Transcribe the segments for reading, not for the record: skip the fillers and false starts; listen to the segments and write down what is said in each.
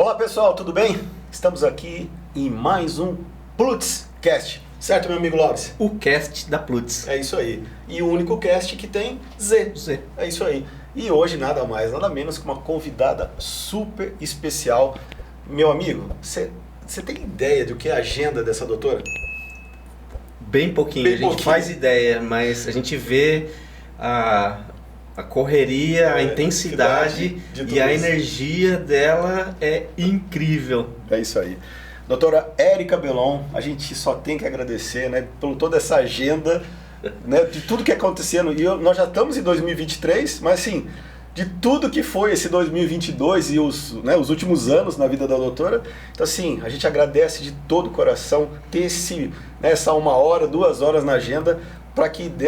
Olá pessoal, tudo bem? Estamos aqui em mais um Plutzcast, certo meu amigo Lopes? O cast da Plutz. É isso aí. E o único cast que tem Z. É isso aí. E hoje nada mais, nada menos que uma convidada super especial. Meu amigo, você tem ideia do que é a agenda dessa doutora? Bem pouquinho, a gente faz ideia, mas a gente vê a correria, a intensidade e a energia dela é incrível. É isso aí. Doutora Érica Belon, a gente só tem que agradecer, né, por toda essa agenda, né, de tudo que acontecendo. E nós já estamos em 2023, mas assim, de tudo que foi esse 2022 e os últimos anos na vida da doutora. Então assim, a gente agradece de todo o coração ter essa 1 hora, 2 horas na agenda, para que dê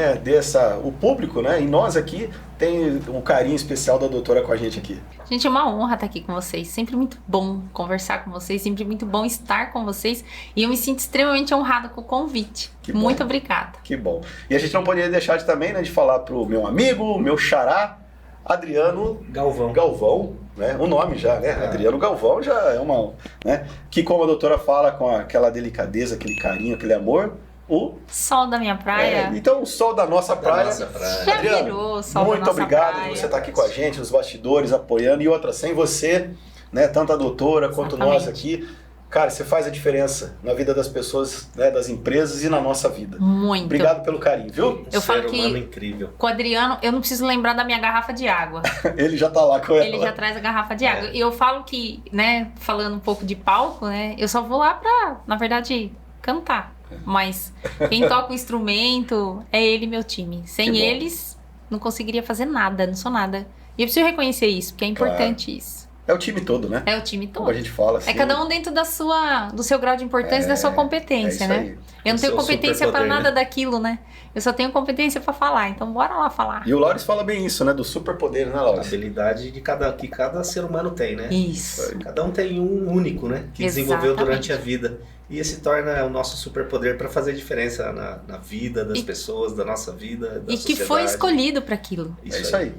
o público, né, e nós aqui, tem um carinho especial da doutora com a gente aqui. Gente, é uma honra estar aqui com vocês. Sempre muito bom conversar com vocês, sempre muito bom estar com vocês. E eu me sinto extremamente honrada com o convite. Muito obrigada. Que bom. E a gente não poderia deixar também, né, de falar pro meu amigo, meu xará, Adriano Galvão, né? O nome já, né? Adriano Galvão já é uma, né? Que como a doutora fala com aquela delicadeza, aquele carinho, aquele amor, o sol da minha praia. Então o sol da nossa praia. Já Adriano, virou o sol muito da nossa obrigado praia. por você estar aqui com a gente, nos bastidores, apoiando. E outra, sem você, né? Tanto a doutora quanto nós aqui. Cara, você faz a diferença na vida das pessoas, né, das empresas e na nossa vida. Muito. Obrigado pelo carinho, viu? Eu falo que incrível. Com o Adriano, eu não preciso lembrar da minha garrafa de água. Ele já tá lá com ela. Ele já traz a garrafa de água. E eu falo que, né, falando um pouco de palco, né, eu só vou lá pra, na verdade, cantar. Mas quem toca o instrumento é ele e meu time. Sem eles, não conseguiria fazer nada, não sou nada. E eu preciso reconhecer isso, porque é importante isso. É o time todo, né? É o time todo. Como a gente fala assim. É cada um dentro do seu grau de importância e da sua competência, né? Aí. Eu não tenho competência pra nada daquilo, né? Eu só tenho competência pra falar, então bora lá falar. E o Laures fala bem isso, né? Do superpoder, né, Laures? A habilidade que cada ser humano tem, né? Isso. Cada um tem um único, né? Que desenvolveu durante a vida. E esse torna o nosso superpoder para fazer diferença na vida das pessoas, da nossa vida, da sociedade. E que foi escolhido para aquilo. Isso aí.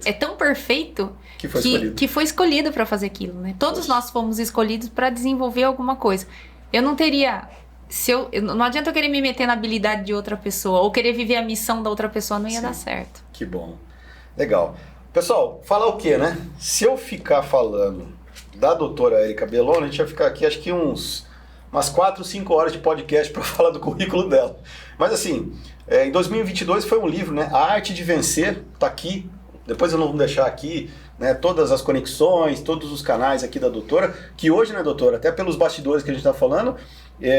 É tão perfeito que foi escolhido para fazer aquilo, né? Todos nós fomos escolhidos para desenvolver alguma coisa. Eu não teria... não adianta eu querer me meter na habilidade de outra pessoa ou querer viver a missão da outra pessoa, não ia dar certo. Que bom. Legal. Pessoal, falar o quê, né? Se eu ficar falando da doutora Érica Belon, a gente vai ficar aqui acho que umas 4, 5 horas de podcast para falar do currículo dela. Mas assim, em 2022 foi um livro, né? A Arte de Vencer, tá aqui. Depois eu não vou deixar aqui, né, todas as conexões, todos os canais aqui da doutora, que hoje, né, doutora, até pelos bastidores que a gente está falando,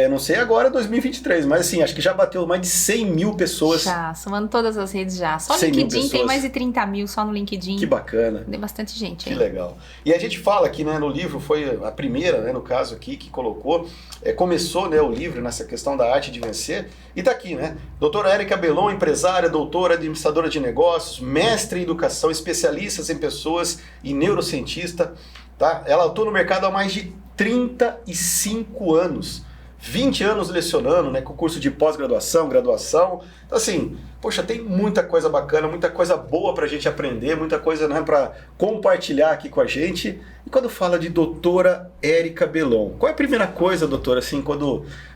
não sei agora 2023, mas assim, acho que já bateu mais de 100 mil pessoas. Já, somando todas as redes já. Só no LinkedIn tem mais de 30 mil, só no LinkedIn. Que bacana. Tem bastante gente aí. Que legal. E a gente fala aqui, né, no livro, foi a primeira, né, no caso aqui, que colocou, começou, né, o livro nessa questão da arte de vencer, e tá aqui, né, doutora Érica Belon, empresária, doutora, administradora de negócios, mestre em educação, especialista em pessoas e neurocientista, tá? Ela atua no mercado há mais de 35 anos. 20 anos lecionando, né, com curso de pós-graduação, graduação. Então assim, poxa, tem muita coisa bacana, muita coisa boa pra gente aprender, muita coisa, né, pra compartilhar aqui com a gente. E quando fala de doutora Érica Belon, qual é a primeira coisa, doutora, assim,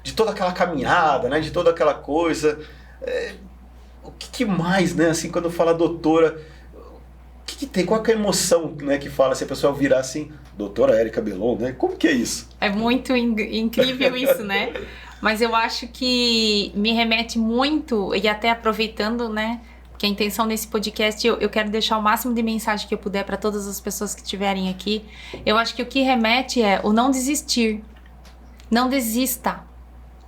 de toda aquela caminhada, né, de toda aquela coisa, o que mais, né, assim, quando fala doutora, o que tem? Qual é a emoção, né, que fala se a pessoa virar assim, doutora Érica Belon, né? Como que é isso? É muito incrível isso, né? Mas eu acho que me remete muito, e até aproveitando, né, que a intenção desse podcast, eu quero deixar o máximo de mensagem que eu puder para todas as pessoas que estiverem aqui. Eu acho que o que remete é o não desistir. Não desista.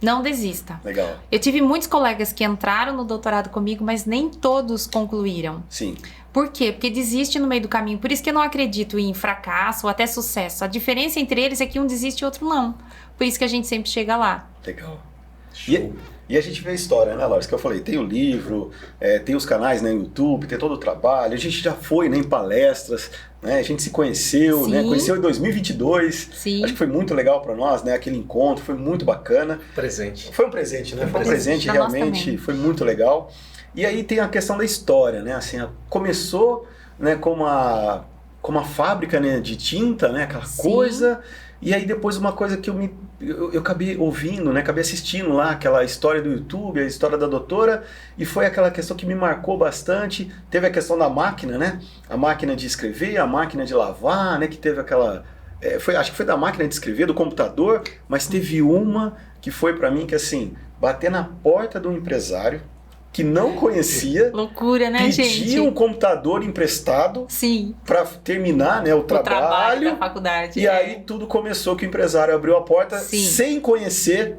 Não desista. Legal. Eu tive muitos colegas que entraram no doutorado comigo, mas nem todos concluíram. Sim. Por quê? Porque desiste no meio do caminho. Por isso que eu não acredito em fracasso ou até sucesso. A diferença entre eles é que um desiste e o outro não. Por isso que a gente sempre chega lá. Legal. E a gente vê a história, né, Laura? Que eu falei, tem o livro, tem os canais, né, no YouTube, tem todo o trabalho. A gente já foi, né, em palestras, né, a gente se conheceu, né, conheceu em 2022. Sim. Acho que foi muito legal para nós, né, aquele encontro, foi muito bacana. Presente. Foi um presente, né? Foi um presente realmente, foi muito legal. E aí tem a questão da história, né? Assim, começou, né, como como uma fábrica, né, de tinta, né, aquela coisa. E aí depois uma coisa que eu acabei ouvindo, né, acabei assistindo lá aquela história do YouTube, a história da doutora, e foi aquela questão que me marcou bastante. Teve a questão da máquina, né, a máquina de escrever, a máquina de lavar, né, que teve aquela... acho que foi da máquina de escrever, do computador, mas teve uma que foi pra mim que assim, bater na porta do empresário, que não conhecia. Loucura, né, gente? Pedia um computador emprestado para terminar, né, o trabalho da faculdade. E aí tudo começou que o empresário abriu a porta sem conhecer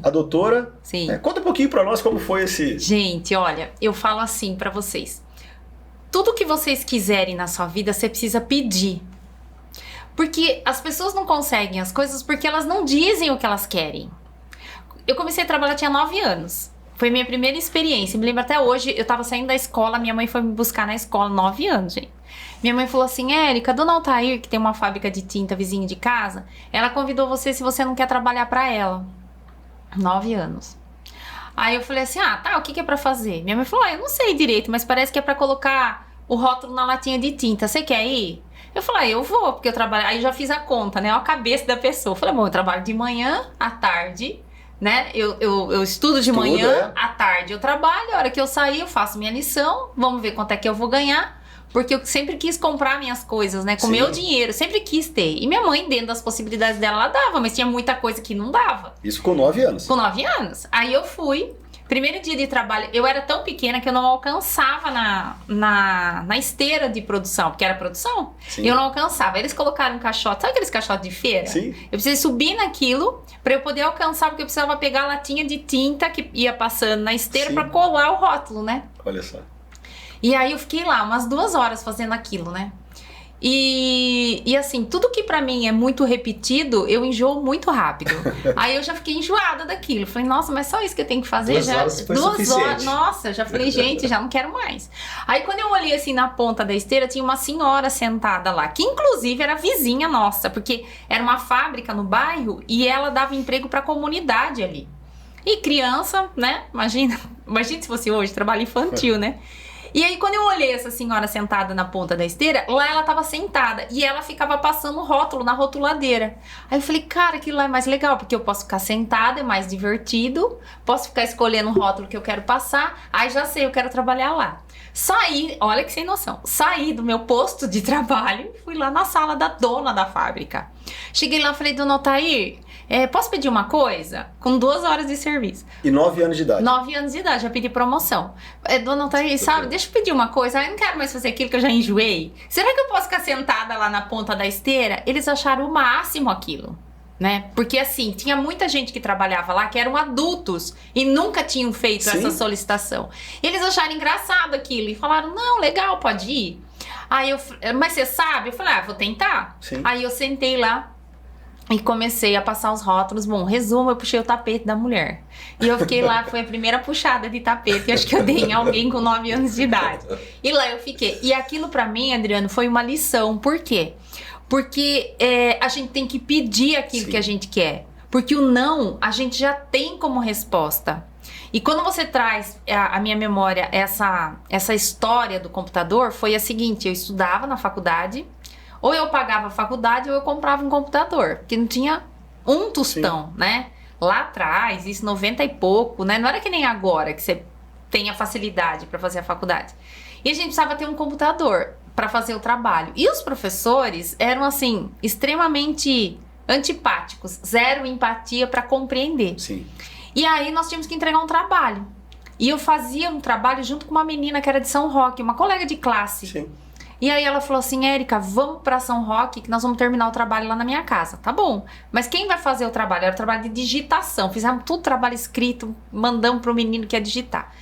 a doutora. Conta um pouquinho para nós como foi esse... Gente, olha, eu falo assim para vocês. Tudo que vocês quiserem na sua vida, você precisa pedir. Porque as pessoas não conseguem as coisas porque elas não dizem o que elas querem. Eu comecei a trabalhar, tinha 9 anos. Foi minha primeira experiência. Me lembro até hoje, eu tava saindo da escola, minha mãe foi me buscar na escola, 9 anos, gente. Minha mãe falou assim, Érica, dona Altair, que tem uma fábrica de tinta vizinha de casa, ela convidou você se você não quer trabalhar pra ela. 9 anos. Aí eu falei assim, tá, o que é pra fazer? Minha mãe falou, eu não sei direito, mas parece que é pra colocar o rótulo na latinha de tinta. Você quer ir? Eu falei, eu vou, porque eu trabalho... Aí eu já fiz a conta, né, a cabeça da pessoa. Eu falei, bom, eu trabalho de manhã, à tarde... Né? Eu estudo de manhã, à tarde eu trabalho, a hora que eu sair eu faço minha lição, vamos ver quanto é que eu vou ganhar, porque eu sempre quis comprar minhas coisas, né? Com meu dinheiro, sempre quis ter. E minha mãe, dentro das possibilidades dela, ela dava, mas tinha muita coisa que não dava. Isso com 9 anos? Com 9 anos. Aí eu fui, primeiro dia de trabalho, eu era tão pequena que eu não alcançava na esteira de produção, porque era produção, eu não alcançava. Eles colocaram um caixote, sabe aqueles caixotes de feira? Eu precisei subir naquilo para eu poder alcançar, porque eu precisava pegar a latinha de tinta que ia passando na esteira para colar o rótulo, né? Olha só. E aí eu fiquei lá umas 2 horas fazendo aquilo, né? E assim, tudo que pra mim é muito repetido, eu enjoo muito rápido. Aí eu já fiquei enjoada daquilo. Falei, nossa, mas só isso que eu tenho que fazer? 2 horas foi 2 horas, nossa, eu já falei, gente, já não quero mais. Aí quando eu olhei assim na ponta da esteira, tinha uma senhora sentada lá, que inclusive era vizinha nossa, porque era uma fábrica no bairro e ela dava emprego pra comunidade ali. E criança, né? Imagina se fosse hoje, trabalho infantil, né? E aí, quando eu olhei essa senhora sentada na ponta da esteira, lá ela tava sentada e ela ficava passando o rótulo na rotuladeira. Aí eu falei, cara, aquilo lá é mais legal, porque eu posso ficar sentada, é mais divertido, posso ficar escolhendo o rótulo que eu quero passar, aí já sei, eu quero trabalhar lá. Saí, olha que sem noção, saí do meu posto de trabalho, fui lá na sala da dona da fábrica. Cheguei lá e falei, dona Altair, posso pedir uma coisa? Com 2 horas de serviço. E 9 anos de idade? 9 anos de idade, já pedi promoção. Dona Altair, sabe, deixa eu pedir uma coisa. Eu não quero mais fazer aquilo que eu já enjoei. Será que eu posso ficar sentada lá na ponta da esteira? Eles acharam o máximo aquilo, né? Porque assim, tinha muita gente que trabalhava lá que eram adultos e nunca tinham feito essa solicitação. Eles acharam engraçado aquilo e falaram, não, legal, pode ir. Aí mas você sabe? Eu falei, vou tentar. Aí eu sentei lá e comecei a passar os rótulos. Bom, resumo, eu puxei o tapete da mulher. E eu fiquei lá, foi a primeira puxada de tapete. Acho que eu dei em alguém com 9 anos de idade. E lá eu fiquei. E aquilo pra mim, Adriano, foi uma lição. Por quê? Porque a gente tem que pedir aquilo que a gente quer. Porque o não, a gente já tem como resposta. E quando você traz a minha memória, essa história do computador, foi a seguinte, eu estudava na faculdade, ou eu pagava a faculdade ou eu comprava um computador, porque não tinha um tostão, né? Lá atrás, isso 90 e pouco, né? Não era que nem agora, que você tem a facilidade para fazer a faculdade. E a gente precisava ter um computador para fazer o trabalho. E os professores eram, assim, extremamente antipáticos, zero empatia para compreender. E aí nós tínhamos que entregar um trabalho. E eu fazia um trabalho junto com uma menina que era de São Roque, uma colega de classe. E aí ela falou assim, Érica, vamos pra São Roque que nós vamos terminar o trabalho lá na minha casa. Tá bom, mas quem vai fazer o trabalho? Era o trabalho de digitação. Fizemos tudo trabalho escrito, mandamos pro menino que ia digitar.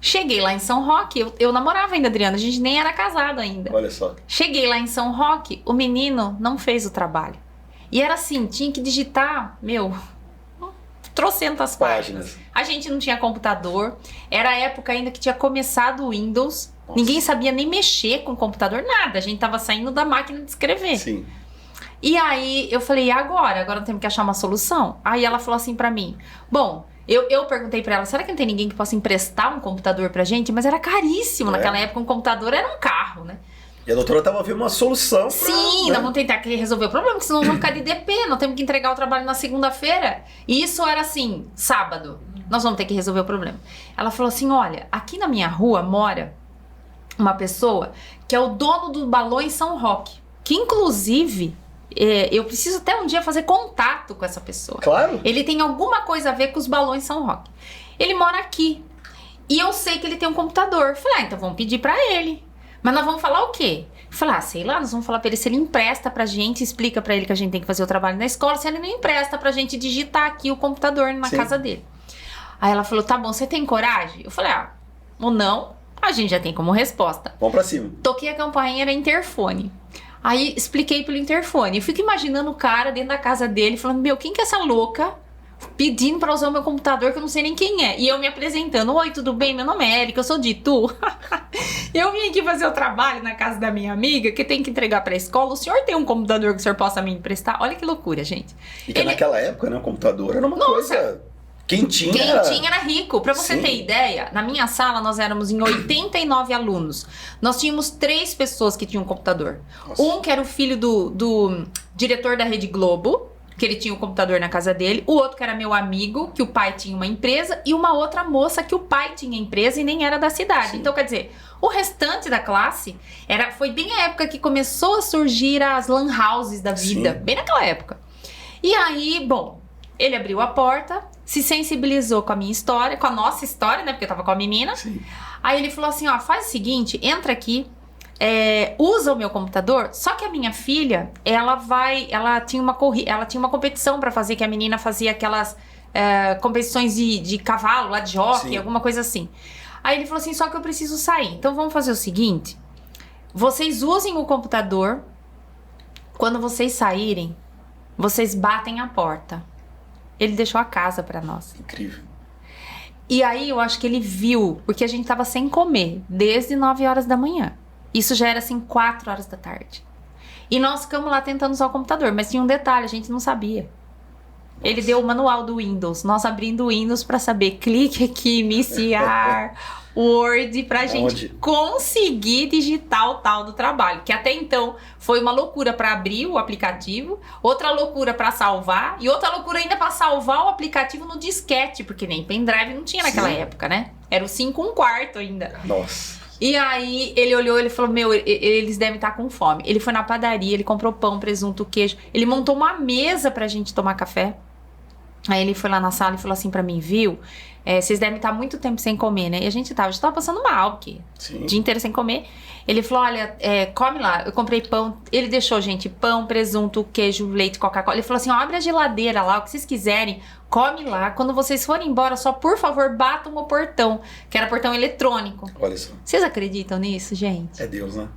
Cheguei lá em São Roque, eu namorava ainda, Adriana, a gente nem era casado ainda. Olha só. Cheguei lá em São Roque, o menino não fez o trabalho. E era assim, tinha que digitar, trocentas páginas. A gente não tinha computador, era a época ainda que tinha começado o Windows. Nossa. Ninguém sabia nem mexer com o computador, nada. A gente tava saindo da máquina de escrever. E aí eu falei, e agora? Agora nós temos que achar uma solução. Aí ela falou assim pra mim, bom, eu perguntei pra ela, será que não tem ninguém que possa emprestar um computador pra gente? Mas era caríssimo, naquela época um computador era um carro, né? E a doutora estava vendo uma solução. Sim, nós vamos tentar resolver o problema, porque senão nós vamos ficar de DP, nós temos que entregar o trabalho na segunda-feira. E isso era assim, sábado. Nós vamos ter que resolver o problema. Ela falou assim, olha, aqui na minha rua mora uma pessoa que é o dono do Balões São Roque. Que inclusive, eu preciso até um dia fazer contato com essa pessoa. Claro. Ele tem alguma coisa a ver com os Balões São Roque. Ele mora aqui. E eu sei que ele tem um computador. Falei, então vamos pedir pra ele. Mas nós vamos falar o quê? Falar, sei lá, nós vamos falar pra ele se ele empresta pra gente, explica pra ele que a gente tem que fazer o trabalho na escola, se ele não empresta pra gente digitar aqui o computador na casa dele. Aí ela falou, tá bom, você tem coragem? Eu falei, ou não, a gente já tem como resposta. Vamos pra cima. Toquei a campainha, era interfone. Aí expliquei pelo interfone. Eu fico imaginando o cara dentro da casa dele, falando, meu, quem que é essa louca pedindo pra usar o meu computador que eu não sei nem quem é? E eu me apresentando, oi, tudo bem? Meu nome é Érica, eu sou de Itu. Eu vim aqui fazer o trabalho na casa da minha amiga, que tem que entregar pra escola. O senhor tem um computador que o senhor possa me emprestar? Olha que loucura, gente. E que naquela época, né, o computador era uma coisa... Quem tinha era rico. Pra você ter ideia, na minha sala nós éramos em 89 alunos. Nós tínhamos 3 pessoas que tinham um computador. Nossa. Um que era o filho do diretor da Rede Globo, que ele tinha um computador na casa dele. O outro que era meu amigo, que o pai tinha uma empresa. E uma outra moça que o pai tinha empresa e nem era da cidade. Sim. Então, quer dizer, o restante da classe foi bem a época que começou a surgir as lan houses da vida. Sim. Bem naquela época. E aí, bom, ele abriu a porta, se sensibilizou com a minha história, com a nossa história, né? Porque eu tava com a menina. Sim. Aí ele falou assim, faz o seguinte, entra aqui, usa o meu computador, só que a minha filha, ela tinha uma competição pra fazer, que a menina fazia aquelas competições de cavalo, lá de jockey, alguma coisa assim. Aí ele falou assim, só que eu preciso sair, então vamos fazer o seguinte, vocês usem o computador, quando vocês saírem, vocês batem a porta. Ele deixou a casa pra nós. Incrível. E aí eu acho que ele viu, porque a gente tava sem comer, desde 9 horas da manhã. Isso já era assim 4 horas da tarde. E nós ficamos lá tentando usar o computador, mas tinha um detalhe, a gente não sabia. Nossa. Ele deu o manual do Windows, nós abrindo o Windows pra saber, clique aqui, iniciar Word, pra gente conseguir digitar o tal do trabalho. Que até então foi uma loucura pra abrir o aplicativo, outra loucura pra salvar, e outra loucura ainda pra salvar o aplicativo no disquete, porque nem pendrive não tinha naquela época, né? Era o 5/4 ainda. Nossa. E aí ele olhou, ele falou, meu, eles devem estar com fome. Ele foi na padaria, ele comprou pão, presunto, queijo. Ele montou uma mesa pra gente tomar café. Aí ele foi lá na sala e falou assim pra mim, viu? Vocês devem estar muito tempo sem comer, né? E a gente tava passando mal, porque o dia inteiro sem comer. Ele falou, olha, come lá. Eu comprei pão. Ele deixou, gente, pão, presunto, queijo, leite, Coca-Cola. Ele falou assim, abre a geladeira lá, o que vocês quiserem. Come lá. Quando vocês forem embora, só por favor, batam o portão. Que era portão eletrônico. Olha só. Vocês acreditam nisso, gente? É Deus, né?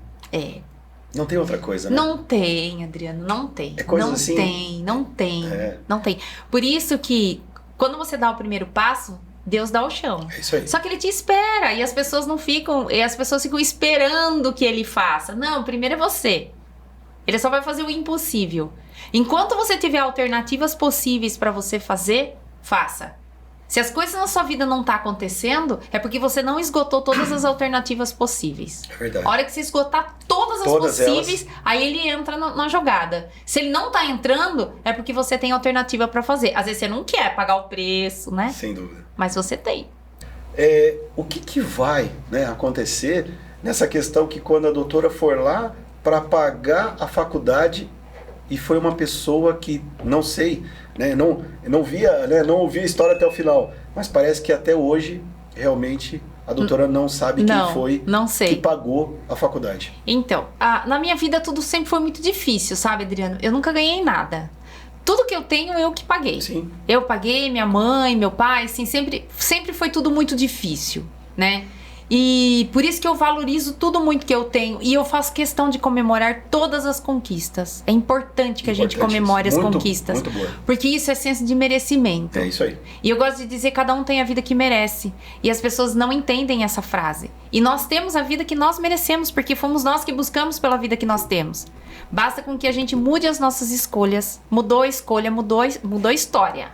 Não tem outra coisa, né? Não tem, Adriano, não tem. É coisa não assim... Não tem. Por isso que, quando você dá o primeiro passo, Deus dá o chão. É isso aí. Só que ele te espera, e as pessoas não ficam... E as pessoas ficam esperando que ele faça. Não, primeiro é você. Ele só vai fazer o impossível. Enquanto você tiver alternativas possíveis pra você fazer, faça. Se as coisas na sua vida não tá acontecendo, é porque você não esgotou todas as alternativas possíveis. É verdade. A hora que você esgotar todas as possíveis, aí ele entra na jogada. Se ele não tá entrando, é porque você tem alternativa pra fazer. Às vezes você não quer pagar o preço, né? Sem dúvida. Mas você tem. O que vai, né, acontecer nessa questão que quando a doutora for lá para pagar a faculdade e foi uma pessoa que, não sei, né, não via, né, não ouvi a história até o final, mas parece que até hoje, realmente, a doutora não sabe quem foi que pagou a faculdade. Então, na minha vida tudo sempre foi muito difícil, sabe, Adriano? Eu nunca ganhei nada. Tudo que eu tenho, eu que paguei. Sim. Eu paguei, minha mãe, meu pai, assim, sempre foi tudo muito difícil, né? E por isso que eu valorizo tudo muito que eu tenho. E eu faço questão de comemorar todas as conquistas. É importante que a gente comemore as conquistas. Muito boa. Porque isso é senso de merecimento. É isso aí. E eu gosto de dizer que cada um tem a vida que merece. E as pessoas não entendem essa frase. E nós temos a vida que nós merecemos, porque fomos nós que buscamos pela vida que nós temos. Basta com que a gente mude as nossas escolhas. Mudou a escolha, mudou a história.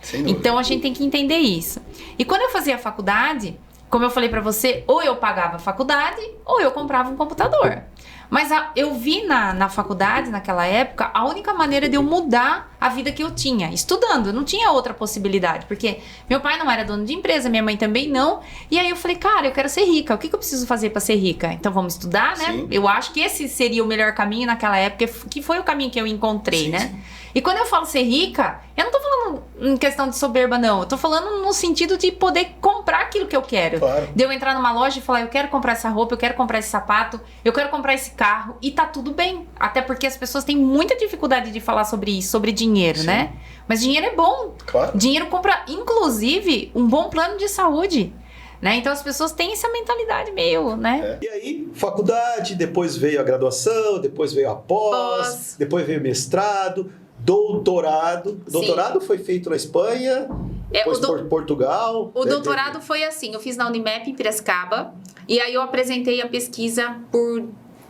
Sem dúvida. Então a gente tem que entender isso. E quando eu fazia a faculdade... Como eu falei pra você, ou eu pagava a faculdade, ou eu comprava um computador. Mas eu vi na faculdade, naquela época, a única maneira de eu mudar a vida que eu tinha, estudando. Não tinha outra possibilidade, porque meu pai não era dono de empresa, minha mãe também não. E aí eu falei, cara, eu quero ser rica. O que eu preciso fazer para ser rica? Então vamos estudar, né? Sim. Eu acho que esse seria o melhor caminho naquela época, que foi o caminho que eu encontrei, Sim, né? sim. E quando eu falo ser rica, eu não tô falando em questão de soberba, não. Eu tô falando no sentido de poder comprar aquilo que eu quero. Claro. De eu entrar numa loja e falar, eu quero comprar essa roupa, eu quero comprar esse sapato, eu quero comprar esse carro, e tá tudo bem. Até porque as pessoas têm muita dificuldade de falar sobre isso, sobre dinheiro, Sim. né? Mas dinheiro é bom. Claro. Dinheiro compra, inclusive, um bom plano de saúde, né? Então as pessoas têm essa mentalidade meio, né? E aí, faculdade, depois veio a graduação, depois veio a pós, depois veio o mestrado, doutorado. Sim. Doutorado foi feito na Espanha, depois Portugal. O doutorado foi assim, eu fiz na Unimap em Piracicaba, e aí eu apresentei a pesquisa por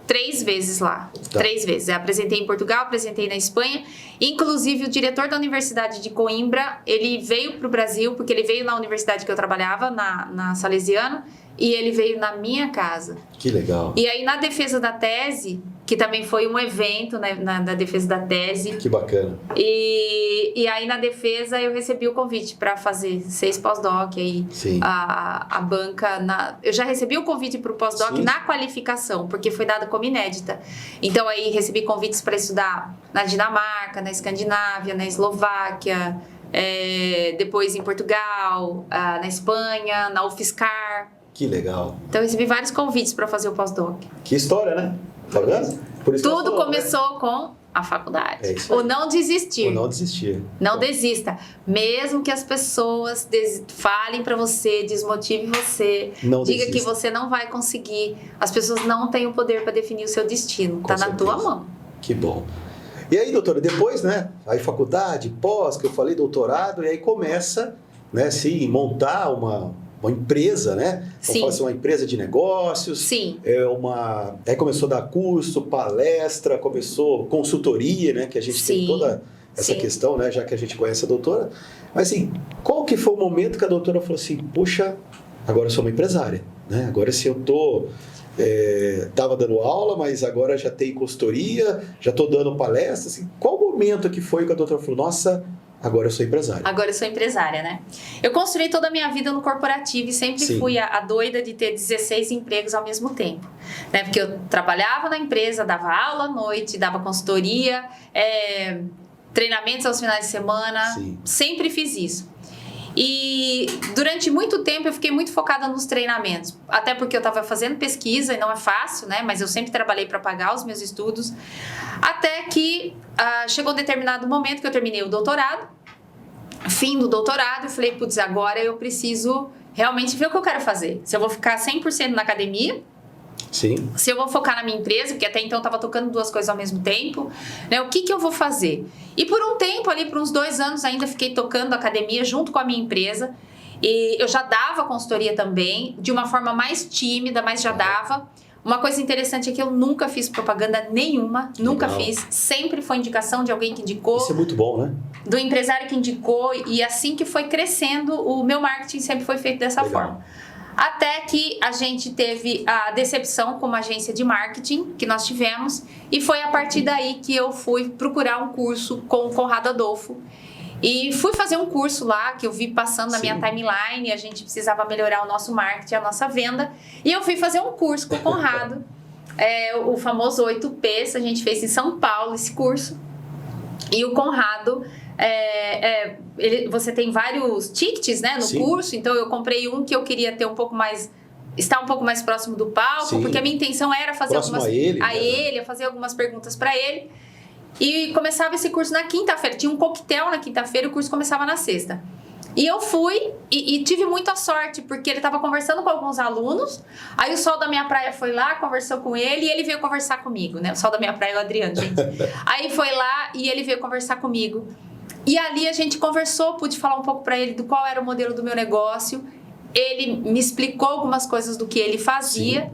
3 vezes lá. Tá. 3 vezes. Eu apresentei em Portugal, apresentei na Espanha. Inclusive, o diretor da Universidade de Coimbra, ele veio para o Brasil, porque ele veio na universidade que eu trabalhava, na Salesiano, e ele veio na minha casa. Que legal. E aí, na defesa da tese, que também foi um evento, né, na defesa da tese. Que bacana. E aí, na defesa, eu recebi o convite para fazer 6 pós-doc. Aí, Sim. a banca... eu já recebi o convite para o pós-doc Sim. na qualificação, porque foi dada como inédita. Então, aí, recebi convites para estudar na Dinamarca, na Escandinávia, na Eslováquia, depois em Portugal, na Espanha, na UFSCar. Que legal. Então, eu recebi vários convites para fazer o pós-doc. Que história, né? Tá vendo? Por isso que Tudo nós falamos, começou com a faculdade. É isso aí. O não desistir. Ou não desistir. Não Bom, desista. Mesmo que as pessoas falem pra você, desmotive você, Não diga que desista. você não vai conseguir. As pessoas não têm o poder pra definir o seu destino. Com Tá na certeza. tua mão. Que bom. E aí, doutora, depois, né? Aí faculdade, pós, que eu falei, doutorado, e aí começa, né, assim, montar uma empresa, né? Vamos Sim. falar assim, uma empresa de negócios. Sim. Aí começou a dar curso, palestra, começou consultoria, né? Que a gente tem Sim. toda essa Sim. questão, né? Já que a gente conhece a doutora. Mas assim, qual que foi o momento que a doutora falou assim, puxa, agora eu sou uma empresária, né? Agora se eu tava dando aula, mas agora já tenho consultoria, já estou dando palestra, assim, qual o momento que foi que a doutora falou, nossa, agora eu sou empresária? Agora eu sou empresária, né? Eu construí toda a minha vida no corporativo e sempre Sim. fui a doida de ter 16 empregos ao mesmo tempo, né? Porque eu trabalhava na empresa, dava aula à noite, dava consultoria, treinamentos aos finais de semana, Sim. sempre fiz isso. E durante muito tempo eu fiquei muito focada nos treinamentos, até porque eu estava fazendo pesquisa e não é fácil, né? Mas eu sempre trabalhei para pagar os meus estudos, até que chegou um determinado momento que eu terminei o doutorado, fim do doutorado, eu falei, putz, agora eu preciso realmente ver o que eu quero fazer. Se eu vou ficar 100% na academia, Sim. se eu vou focar na minha empresa, porque até então eu estava tocando 2 coisas ao mesmo tempo, né? O que eu vou fazer? E por um tempo ali, por uns 2 anos ainda, fiquei tocando academia junto com a minha empresa. E eu já dava consultoria também, de uma forma mais tímida, mas já dava. Uma coisa interessante é que eu nunca fiz propaganda nenhuma, nunca Legal. fiz. Sempre foi indicação de alguém que indicou, Isso é muito bom, né? do empresário que indicou. E assim que foi crescendo, o meu marketing sempre foi feito dessa Legal. forma. Até que a gente teve a decepção como agência de marketing que nós tivemos, e foi a partir daí que eu fui procurar um curso com o Conrado Adolfo. E fui fazer um curso lá, que eu vi passando na Sim. minha timeline, a gente precisava melhorar o nosso marketing, a nossa venda. E eu fui fazer um curso com o Conrado, o famoso 8Ps, a gente fez em São Paulo esse curso. E o Conrado... você tem vários tickets, né, no Sim. curso, então eu comprei um que eu queria ter estar um pouco mais próximo do palco, Sim. porque a minha intenção era fazer Próximo a ele, fazer algumas perguntas para ele. E começava esse curso na quinta-feira, tinha um coquetel na quinta-feira, o curso começava na sexta. E eu fui e tive muita sorte, porque ele estava conversando com alguns alunos, aí o Sol da Minha Praia foi lá, conversou com ele e ele veio conversar comigo, né? O Sol da Minha Praia é o Adriano, gente. Aí foi lá e ele veio conversar comigo. E ali a gente conversou, pude falar um pouco para ele do qual era o modelo do meu negócio. Ele me explicou algumas coisas do que ele fazia.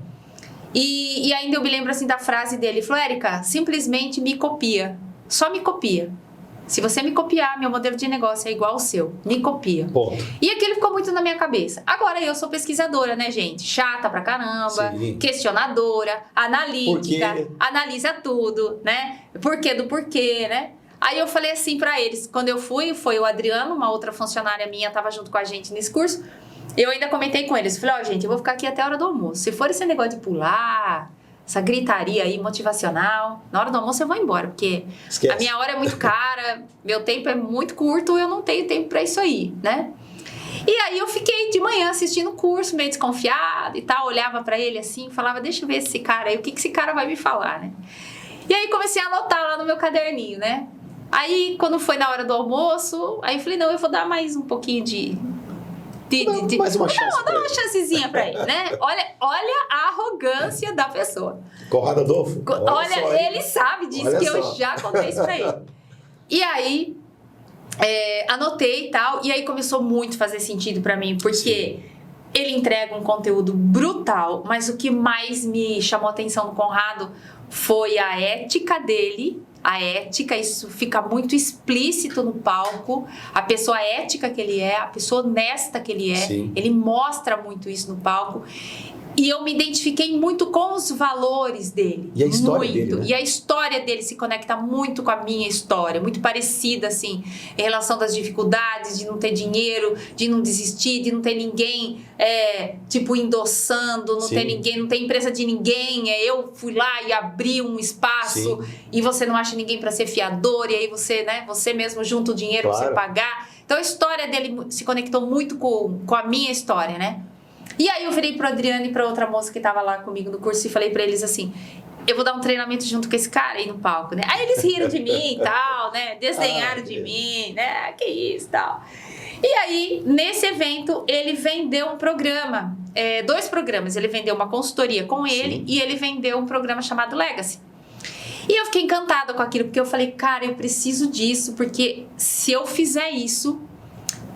E ainda eu me lembro assim da frase dele. Ele falou, Érica, simplesmente me copia. Só me copia. Se você me copiar, meu modelo de negócio é igual ao seu. Me copia. Ponto. E aquilo ficou muito na minha cabeça. Agora eu sou pesquisadora, né, gente? Chata pra caramba, Sim. questionadora, analítica, analisa tudo, né? Porquê do porquê, né? Aí eu falei assim pra eles, quando eu fui, foi o Adriano, uma outra funcionária minha, tava junto com a gente nesse curso. Eu ainda comentei com eles, falei, gente, eu vou ficar aqui até a hora do almoço. Se for esse negócio de pular, essa gritaria aí motivacional, na hora do almoço eu vou embora, porque Esquece. A minha hora é muito cara, meu tempo é muito curto, eu não tenho tempo pra isso aí, né? E aí eu fiquei de manhã assistindo o curso, meio desconfiada e tal, olhava pra ele assim, falava, deixa eu ver esse cara aí, o que esse cara vai me falar, né? E aí comecei a anotar lá no meu caderninho, né? Aí quando foi na hora do almoço, aí eu falei, não, eu vou dar mais um pouquinho mais uma chance. Dá uma chancezinha pra ele, né? Olha a arrogância da pessoa. Conrado Adolfo? Olha ele sabe disso, Olha que só. eu já contei isso pra ele. E aí, anotei e tal, e aí começou muito a fazer sentido pra mim, porque ele entrega um conteúdo brutal, mas o que mais me chamou a atenção no Conrado foi a ética dele. A ética, isso fica muito explícito no palco. A pessoa ética que ele é, a pessoa honesta que ele é. Sim. Ele mostra muito isso no palco. E eu me identifiquei muito com os valores dele. E a história muito. dele, né? E a história dele se conecta muito com a minha história. Muito parecida, assim, em relação das dificuldades, de não ter dinheiro, de não desistir, de não ter ninguém, endossando, não ter ninguém, não ter empresa de ninguém. Eu fui lá e abri um espaço e você não acha ninguém para ser fiador, e aí você, né, você mesmo junta o dinheiro para você pagar. Então a história dele se conectou muito com a minha história, né? E aí eu virei pro Adriano e pra outra moça que tava lá comigo no curso e falei pra eles assim, eu vou dar um treinamento junto com esse cara aí no palco, né? Aí eles riram de mim e tal, né? Desdenharam de mim, né? Que isso e tal. E aí, nesse evento, ele vendeu um programa, 2 programas. Ele vendeu uma consultoria com ele e ele vendeu um programa chamado Legacy. E eu fiquei encantada com aquilo, porque eu falei, cara, eu preciso disso, porque se eu fizer isso,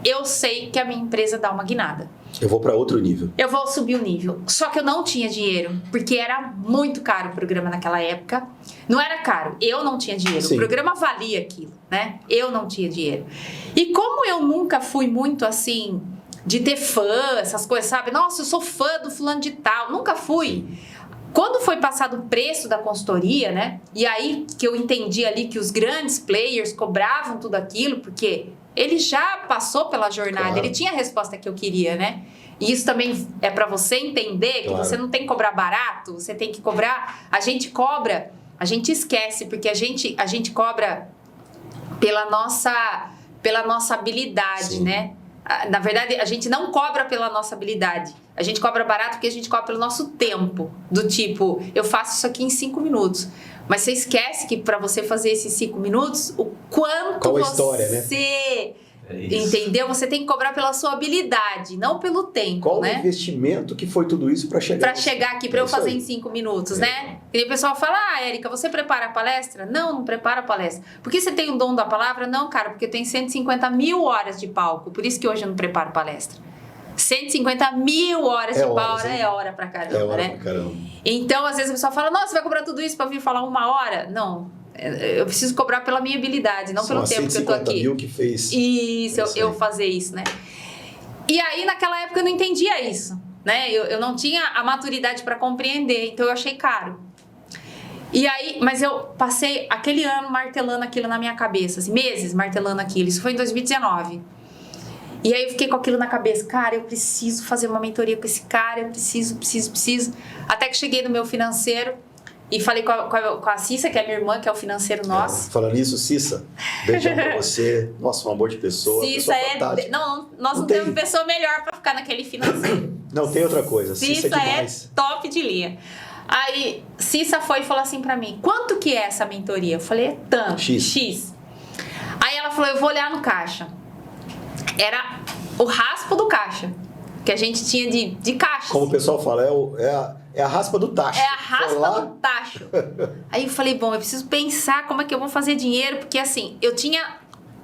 eu sei que a minha empresa dá uma guinada. Eu vou para outro nível. Eu vou subir o nível. Só que eu não tinha dinheiro, porque era muito caro o programa naquela época. Não era caro, eu não tinha dinheiro. Sim. O programa valia aquilo, né? Eu não tinha dinheiro. E como eu nunca fui muito assim, de ter fã, essas coisas, sabe? Nossa, eu sou fã do fulano de tal. Nunca fui. Quando foi passado o preço da consultoria, né? E aí que eu entendi ali que os grandes players cobravam tudo aquilo, porque ele já passou pela jornada, ele tinha a resposta que eu queria, né? E isso também é para você entender que você não tem que cobrar barato, você tem que cobrar. A gente cobra, a gente esquece, porque a gente cobra pela nossa habilidade, né? Na verdade, a gente não cobra pela nossa habilidade. A gente cobra barato porque a gente cobra pelo nosso tempo. Do tipo, eu faço isso aqui em 5 minutos. Mas você esquece que para você fazer esses 5 minutos, o quanto qual a você... história, né? Entendeu? Você tem que cobrar pela sua habilidade, não pelo tempo, qual né? o investimento que foi tudo isso para chegar... Para chegar aqui, para eu fazer em 5 minutos, né? E o pessoal fala, Érica, você prepara a palestra? Não prepara a palestra. Por que você tem o dom da palavra? Não, cara, porque eu tenho 150 mil horas de palco. Por isso que hoje eu não preparo palestra. 150 mil horas de palco é hora pra caramba, né? Então, às vezes o pessoal fala, nossa, você vai cobrar tudo isso para vir falar 1 hora? Não. Eu preciso cobrar pela minha habilidade, não pelo tempo que eu tô aqui. Mil que fez isso, eu fazer isso, né? E aí, naquela época, eu não entendia isso, né? Eu não tinha a maturidade para compreender, então eu achei caro. E aí, mas eu passei aquele ano martelando aquilo na minha cabeça, assim, meses martelando aquilo. Isso foi em 2019. E aí eu fiquei com aquilo na cabeça, cara, eu preciso fazer uma mentoria com esse cara, eu preciso. Até que cheguei no meu financeiro e falei com a Cissa, que é minha irmã, que é o financeiro nosso. Falando nisso, Cissa, beijão pra você. Nossa, um amor de pessoa. Cissa nós não temos pessoa melhor pra ficar naquele financeiro. Não, tem outra coisa. Cissa é top de linha. Aí, Cissa foi e falou assim pra mim, quanto que é essa mentoria? Eu falei, é tanto, X. Aí ela falou, eu vou olhar no caixa. Era o raspo do caixa, que a gente tinha de caixa. Como o pessoal fala, é a raspa do tacho. É a raspa do tacho. Aí eu falei, bom, eu preciso pensar como é que eu vou fazer dinheiro, porque assim, eu tinha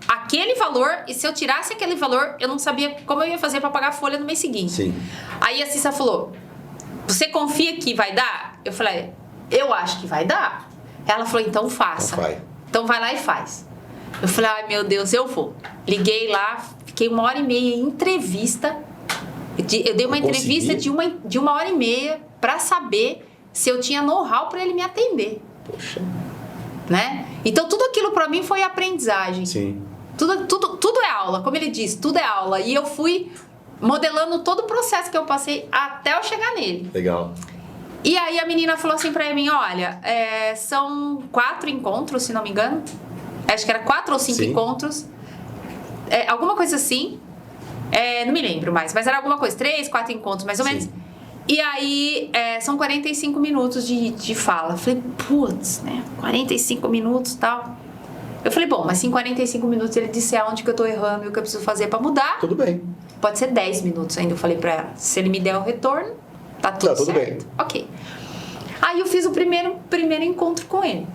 aquele valor, e se eu tirasse aquele valor, eu não sabia como eu ia fazer para pagar a folha no mês seguinte. Sim. Aí a Cissa falou, você confia que vai dar? Eu falei, eu acho que vai dar. Ela falou, então faça. Então vai lá e faz. Eu falei, ai meu Deus, eu vou. Liguei lá, fiquei 1h30 em entrevista. Eu dei uma entrevista de 1h30 para saber se eu tinha know-how para ele me atender. Poxa. Né? Então tudo aquilo para mim foi aprendizagem. Sim. Tudo é aula, como ele disse, tudo é aula. E eu fui modelando todo o processo que eu passei até eu chegar nele. Legal. E aí a menina falou assim pra mim, olha, são 4 encontros, se não me engano. Acho que era 4 ou 5 encontros. Alguma coisa assim. Não me lembro mais, mas era alguma coisa. 3, 4 encontros, mais ou menos. E aí, são 45 minutos de fala. Eu falei, putz, né? 45 minutos e tal. Eu falei, bom, mas se em 45 minutos ele disser onde que eu tô errando e o que eu preciso fazer pra mudar... Tudo bem. Pode ser 10 minutos ainda, eu falei pra ela. Se ele me der o retorno, tá tudo certo. Bem. Ok. Aí eu fiz o primeiro encontro com ele.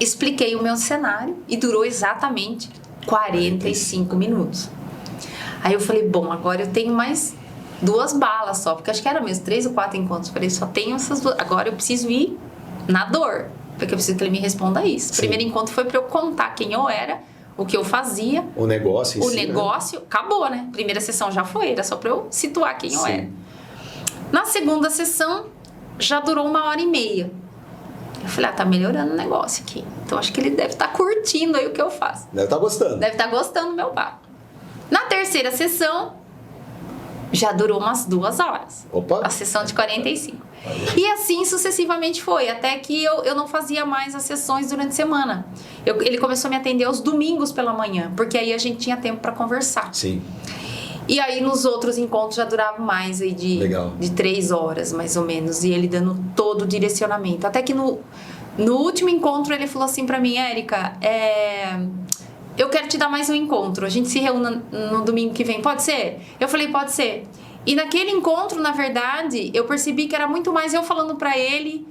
Expliquei o meu cenário e durou exatamente 45 minutos. Aí eu falei, bom, agora eu tenho mais 2 balas só, porque acho que era mesmo 3 ou 4 encontros. Eu falei, só tenho essas 2. Agora eu preciso ir na dor, porque eu preciso que ele me responda isso. O primeiro encontro foi pra eu contar quem eu era, o que eu fazia. O negócio em si, negócio, né? Acabou, né? Primeira sessão já foi, era só pra eu situar quem eu era. Na segunda sessão, já durou 1h30. Eu falei, tá melhorando o negócio aqui. Então acho que ele deve estar curtindo aí o que eu faço. Deve estar gostando. Deve estar gostando do meu papo. Na terceira sessão, já durou umas 2 horas. Opa! A sessão de 45. E assim sucessivamente foi, até que eu não fazia mais as sessões durante a semana. Ele começou a me atender aos domingos pela manhã, porque aí a gente tinha tempo para conversar. Sim. E aí nos outros encontros já durava mais aí de 3 horas, mais ou menos, e ele dando todo o direcionamento. Até que no último encontro ele falou assim pra mim, Érica, eu quero te dar mais um encontro, a gente se reúne no domingo que vem, pode ser? Eu falei, pode ser. E naquele encontro, na verdade, eu percebi que era muito mais eu falando pra ele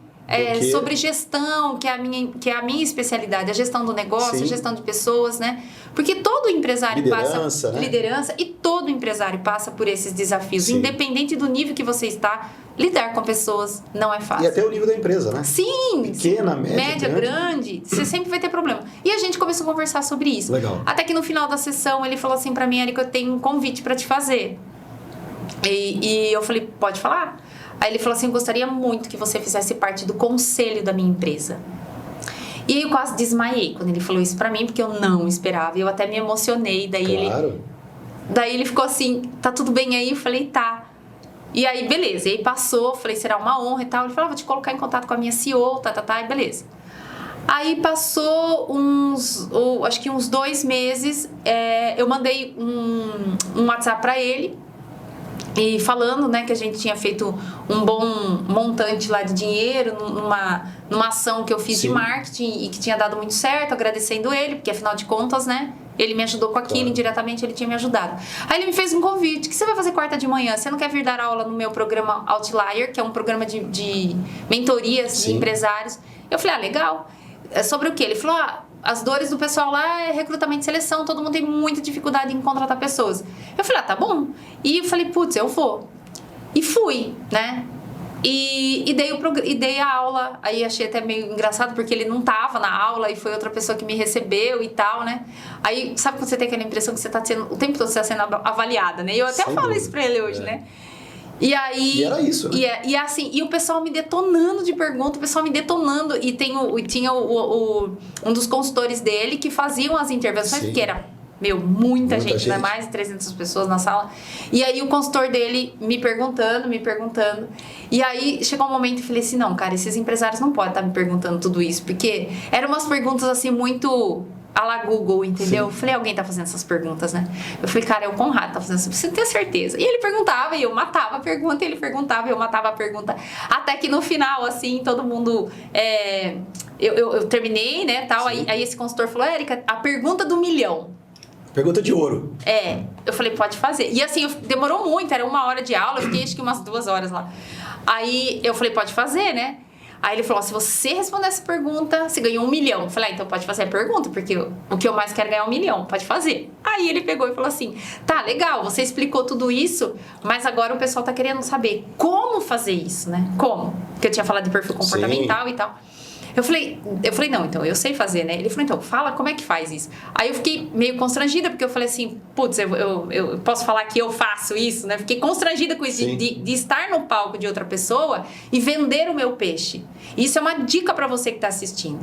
sobre gestão, que é a minha especialidade, a gestão do negócio, a gestão de pessoas, né? Porque todo empresário passa... Né? Liderança. E todo empresário passa por esses desafios. Sim. Independente do nível que você está, lidar com pessoas não é fácil. E até o nível da empresa, né? Sim. Pequena, média, grande. Você sempre vai ter problema. E a gente começou a conversar sobre isso. Legal. Até que no final da sessão, ele falou assim pra mim, Érica, eu tenho um convite pra te fazer. E eu falei, pode falar? Aí ele falou assim, eu gostaria muito que você fizesse parte do conselho da minha empresa. E aí eu quase desmaiei quando ele falou isso pra mim, porque eu não esperava. Eu até me emocionei. Daí ele ficou assim, tá tudo bem aí? Eu falei, tá. E aí, beleza. E aí passou, falei, será uma honra e tal. Ele falou, vou te colocar em contato com a minha CEO, e beleza. Aí passou acho que uns 2 meses, eu mandei um WhatsApp pra ele, e falando, né, que a gente tinha feito um bom montante lá de dinheiro numa ação que eu fiz de marketing e que tinha dado muito certo, agradecendo ele, porque afinal de contas, né, ele me ajudou com aquilo, indiretamente ele tinha me ajudado. Aí ele me fez um convite, que você vai fazer quarta de manhã? Você não quer vir dar aula no meu programa Outlier, que é um programa de mentorias de empresários? Eu falei, legal. É sobre o quê? Ele falou, as dores do pessoal lá é recrutamento e seleção, todo mundo tem muita dificuldade em contratar pessoas. Eu falei, tá bom. E eu falei, putz, eu vou. E fui, né? E dei a aula, aí achei até meio engraçado, porque ele não tava na aula e foi outra pessoa que me recebeu e tal, né? Aí, sabe quando você tem aquela impressão que você tá sendo, o tempo todo você tá sendo avaliada, né? E eu até falo isso pra ele hoje, né? E aí... E era isso, né? E assim, e o pessoal me detonando de pergunta, o pessoal me detonando. E tinha um dos consultores dele que faziam as intervenções, porque era, muita gente, né? Mais de 300 pessoas na sala. E aí o consultor dele me perguntando. E aí chegou um momento que eu falei assim, não, cara, esses empresários não podem estar me perguntando tudo isso, porque eram umas perguntas assim muito... a la Google, entendeu? Eu falei, alguém tá fazendo essas perguntas, né? Eu falei, cara, é o Conrado tá fazendo isso, você tem certeza? E ele perguntava, e eu matava a pergunta, e ele perguntava, e eu matava a pergunta. Até que no final, assim, todo mundo... Eu terminei, né, tal, aí esse consultor falou, Érica, a pergunta do milhão. Pergunta de ouro. Eu falei, pode fazer. E assim, demorou muito, era 1 hora de aula, eu fiquei acho que umas 2 horas lá. Aí eu falei, pode fazer, né? Aí ele falou, se você responder essa pergunta, você ganhou 1 milhão. Eu falei, então pode fazer a pergunta, porque o que eu mais quero é ganhar 1 milhão, pode fazer. Aí ele pegou e falou assim, tá, legal, você explicou tudo isso, mas agora o pessoal tá querendo saber como fazer isso, né? Como? Porque eu tinha falado de perfil comportamental e tal. Eu falei, não, então, eu sei fazer, né? Ele falou, então, fala como é que faz isso. Aí eu fiquei meio constrangida, porque eu falei assim, putz, eu posso falar que eu faço isso, né? Fiquei constrangida com isso, de estar no palco de outra pessoa e vender o meu peixe. Isso é uma dica pra você que tá assistindo.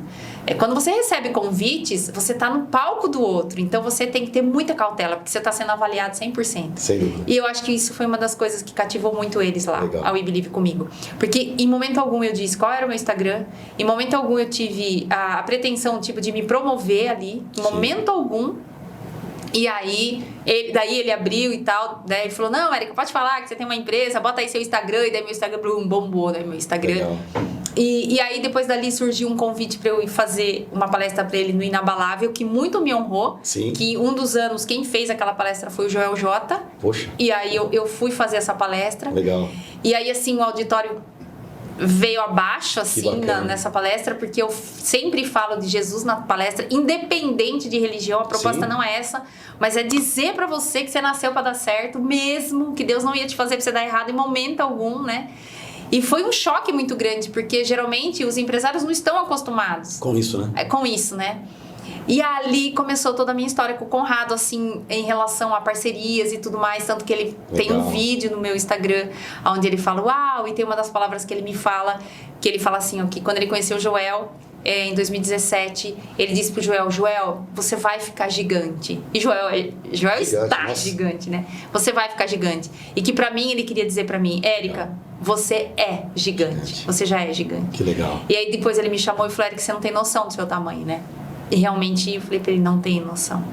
Quando você recebe convites, você tá no palco do outro, então você tem que ter muita cautela, porque você tá sendo avaliado 100%. Sem dúvida. E eu acho que isso foi uma das coisas que cativou muito eles lá, ao We Believe comigo. Porque em momento algum eu disse qual era o meu Instagram, em momento algum eu tive a pretensão, tipo, de me promover ali, em momento algum. E aí, daí ele abriu e tal, daí ele falou, não, Érica, pode falar que você tem uma empresa, bota aí seu Instagram, e daí meu Instagram bombou, né, meu Instagram. Legal. E aí depois dali surgiu um convite para eu ir fazer uma palestra para ele no Inabalável, que muito me honrou. Sim. Que um dos anos quem fez aquela palestra foi o Joel J. Poxa. E aí eu fui fazer essa palestra. Legal. E aí assim o auditório veio abaixo assim nessa palestra, porque eu sempre falo de Jesus na palestra, independente de religião. A proposta não é essa, mas é dizer para você que você nasceu para dar certo, mesmo que Deus não ia te fazer para você dar errado em momento algum, né? E foi um choque muito grande, porque geralmente os empresários não estão acostumados com isso, né? Com isso, né? E ali começou toda a minha história com o Conrado, assim, em relação a parcerias e tudo mais. Tanto que ele tem um vídeo no meu Instagram, onde ele fala, uau, e tem uma das palavras que ele me fala, que ele fala assim, ó, que quando ele conheceu o Joel, em 2017, ele disse pro Joel, Joel, você vai ficar gigante. E Joel está gigante, né? Você vai ficar gigante. E que pra mim, ele queria dizer pra mim, Érica, você é gigante. Você já é gigante. Que legal. E aí depois ele me chamou e falou, Érica, você não tem noção do seu tamanho, né? E realmente eu falei pra ele, não tem noção.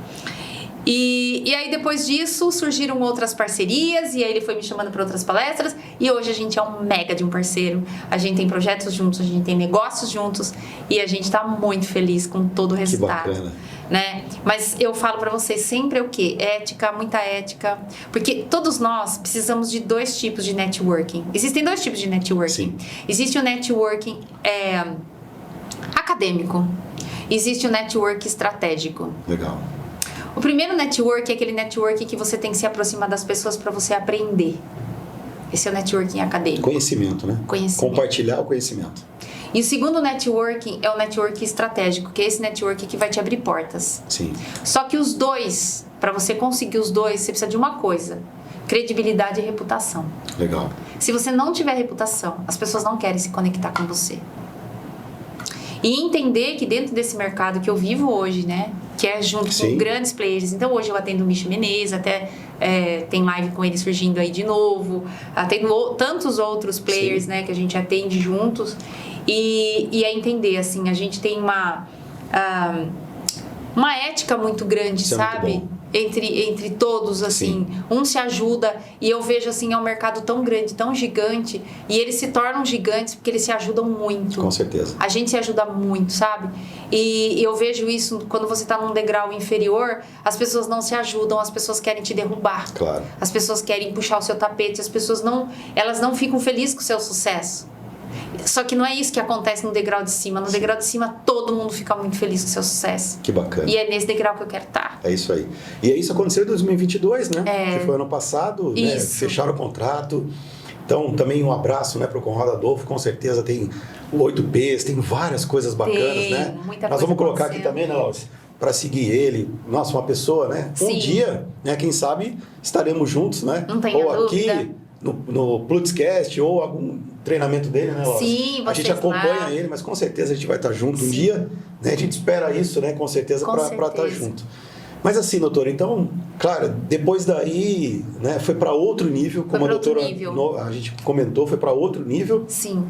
E aí depois disso surgiram outras parcerias, e aí ele foi me chamando para outras palestras, e hoje a gente é um mega de um parceiro. A gente tem projetos juntos, a gente tem negócios juntos, e a gente tá muito feliz com todo o resultado. Que bacana. Né? Mas eu falo pra vocês sempre o quê? Ética, muita ética, porque todos nós precisamos de dois tipos de networking. Existem dois tipos de networking. Sim. Existe o networking acadêmico, existe o networking estratégico. Legal. O primeiro network é aquele network que você tem que se aproximar das pessoas para você aprender. Esse é o networking acadêmico. Conhecimento, né? Conhecimento. Compartilhar o conhecimento. E o segundo networking é o networking estratégico, que é esse networking que vai te abrir portas. Sim. Só que os dois, para você conseguir os dois, você precisa de uma coisa: credibilidade e reputação. Legal. Se você não tiver reputação, as pessoas não querem se conectar com você. E entender que dentro desse mercado que eu vivo hoje, né, que é junto com grandes players. Então hoje eu atendo o Micho Menezes, até tem live com ele surgindo aí de novo, atendo tantos outros players, né, que a gente atende juntos. E é entender, assim, a gente tem uma ética muito grande, isso sabe? É muito bom. Entre todos, assim, um se ajuda, e eu vejo, assim, é um mercado tão grande, tão gigante, e eles se tornam gigantes porque eles se ajudam muito. Com certeza. A gente se ajuda muito, sabe? E eu vejo isso quando você tá num degrau inferior, as pessoas não se ajudam, as pessoas querem te derrubar. Claro. As pessoas querem puxar o seu tapete, as pessoas elas não ficam felizes com o seu sucesso. Só que não é isso que acontece no degrau de cima. No degrau de cima, todo mundo fica muito feliz com o seu sucesso. Que bacana. E é nesse degrau que eu quero estar. É isso aí. E isso aconteceu em 2022, né? Que foi ano passado, né? Fecharam o contrato. Então, também um abraço, né, para o Conrado Adolfo. Com certeza tem o 8Ps, tem várias coisas bacanas, né? Muita Nós coisa vamos colocar aqui também, né, Laura? Para seguir ele. Nossa, uma pessoa, né? Sim. Um dia, né, quem sabe, estaremos juntos, né? Não tenha ou dúvida. Aqui no Plutzcast ou algum treinamento dele, né, Laura? Sim, a gente acompanha ele, mas com certeza a gente vai estar junto um dia, né? A gente espera isso, né? Com certeza para estar junto. Mas assim, doutora, então, claro, depois daí, né, foi para outro nível, como a doutora a gente comentou, foi para outro nível. Sim.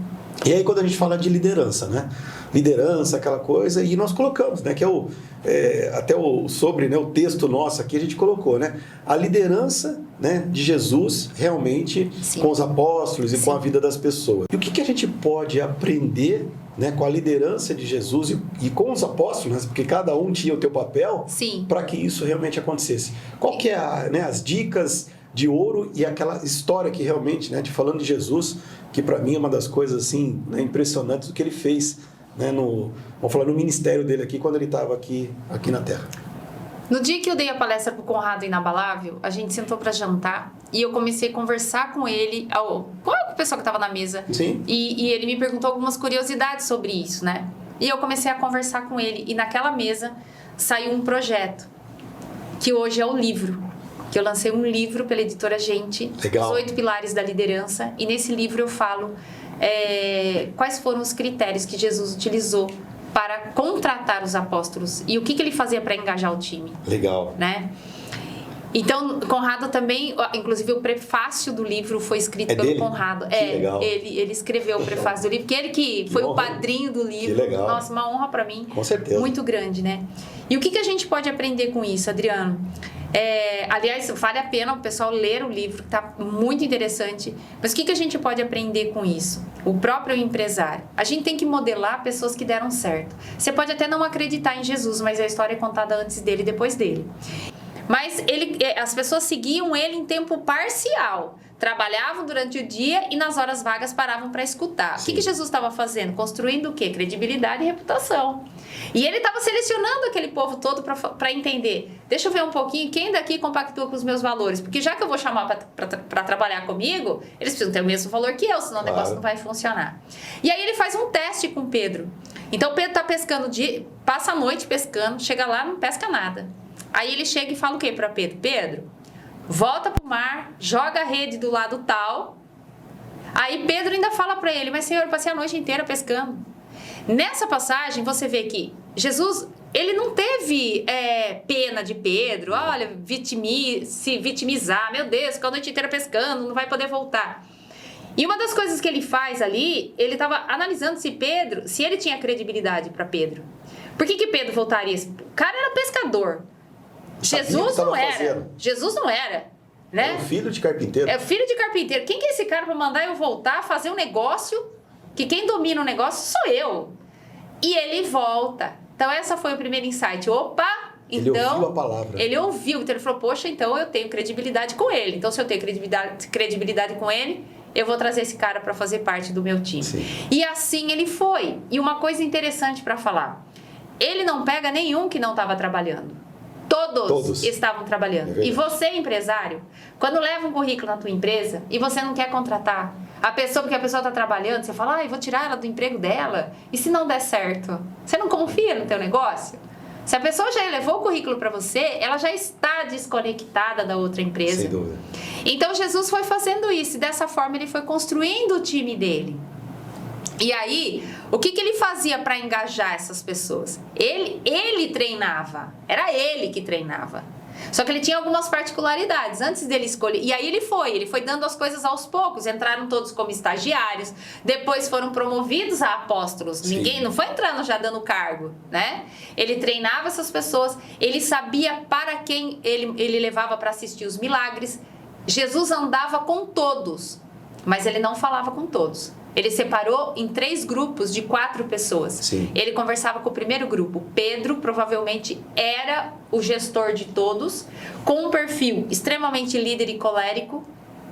E aí quando a gente fala de liderança, né? Liderança, aquela coisa, e nós colocamos, né? Que é até sobre, né, o texto nosso aqui a gente colocou, né? A liderança, né, de Jesus realmente com os apóstolos e com a vida das pessoas. E o que a gente pode aprender, né, com a liderança de Jesus e com os apóstolos, né, porque cada um tinha o teu papel para que isso realmente acontecesse. Qual que é né, as dicas de ouro e aquela história que realmente, né, falando de Jesus, que para mim é uma das coisas assim, né, impressionantes do que ele fez, né, vamos falar no ministério dele aqui, quando ele estava aqui na Terra. No dia que eu dei a palestra pro Conrado Inabalável, a gente sentou para jantar e eu comecei a conversar com ele, com o pessoal que estava na mesa. Sim. E ele me perguntou algumas curiosidades sobre isso, né? E eu comecei a conversar com ele. E naquela mesa saiu um projeto, que hoje é o livro. Que eu lancei um livro pela editora Gente. Legal. Os 8 Pilares da Liderança. E nesse livro eu falo quais foram os critérios que Jesus utilizou para contratar os apóstolos. E o que ele fazia para engajar o time. Legal. Né? Então, Conrado também, inclusive o prefácio do livro foi escrito pelo dele? Conrado. Que legal. Ele escreveu o prefácio do livro, que ele que foi o padrinho do livro. Que legal. Nossa, uma honra para mim. Com certeza. Muito grande, né? E o que a gente pode aprender com isso, Adriano? Aliás, vale a pena o pessoal ler o livro, que tá muito interessante. Mas o que a gente pode aprender com isso? O próprio empresário. A gente tem que modelar pessoas que deram certo. Você pode até não acreditar em Jesus, mas a história é contada antes dele e depois dele. Mas as pessoas seguiam ele em tempo parcial. Trabalhavam durante o dia e nas horas vagas paravam para escutar. Sim. O que Jesus estava fazendo? Construindo o quê? Credibilidade e reputação. E ele estava selecionando aquele povo todo para entender. Deixa eu ver um pouquinho quem daqui compactua com os meus valores. Porque já que eu vou chamar para trabalhar comigo, eles precisam ter o mesmo valor que eu, senão o negócio não vai funcionar. E aí ele faz um teste com Pedro. Então Pedro está pescando, passa a noite pescando, chega lá, não pesca nada. Aí ele chega e fala o quê para Pedro? Pedro, volta pro mar, joga a rede do lado tal. Aí Pedro ainda fala para ele, mas Senhor, eu passei a noite inteira pescando. Nessa passagem você vê que Jesus, ele não teve pena de Pedro, olha, se vitimizar, meu Deus, ficou a noite inteira pescando, não vai poder voltar. E uma das coisas que ele faz ali, ele estava analisando se ele tinha credibilidade para Pedro. Por que Pedro voltaria? O cara era pescador. Jesus não era. Jesus não era, né? É o filho de carpinteiro. É o filho de carpinteiro. Quem que é esse cara para mandar eu voltar, fazer um negócio que quem domina o negócio sou eu? E ele volta. Então essa foi o primeiro insight. Opa! Então, ele ouviu a palavra. Ele ouviu. Então ele falou, poxa, então eu tenho credibilidade com ele. Então se eu tenho credibilidade com ele, eu vou trazer esse cara para fazer parte do meu time. Sim. E assim ele foi. E uma coisa interessante para falar. Ele não pega nenhum que não estava trabalhando. Todos estavam trabalhando. E você, empresário, quando leva um currículo na tua empresa e você não quer contratar a pessoa porque a pessoa está trabalhando, você fala, eu vou tirar ela do emprego dela. E se não der certo? Você não confia no teu negócio? Se a pessoa já levou o currículo para você, ela já está desconectada da outra empresa. Sem dúvida. Então Jesus foi fazendo isso e dessa forma ele foi construindo o time dele. E aí, o que ele fazia para engajar essas pessoas? Ele treinava. Era ele que treinava. Só que ele tinha algumas particularidades antes dele escolher. E aí ele foi dando as coisas aos poucos. Entraram todos como estagiários. Depois foram promovidos a apóstolos. Sim. Ninguém não foi entrando já dando cargo, né? Ele treinava essas pessoas. Ele sabia para quem ele levava para assistir os milagres. Jesus andava com todos, mas ele não falava com todos. Ele separou em 3 grupos de 4 pessoas. Sim. Ele conversava com o primeiro grupo. Pedro provavelmente era o gestor de todos, com um perfil extremamente líder e colérico.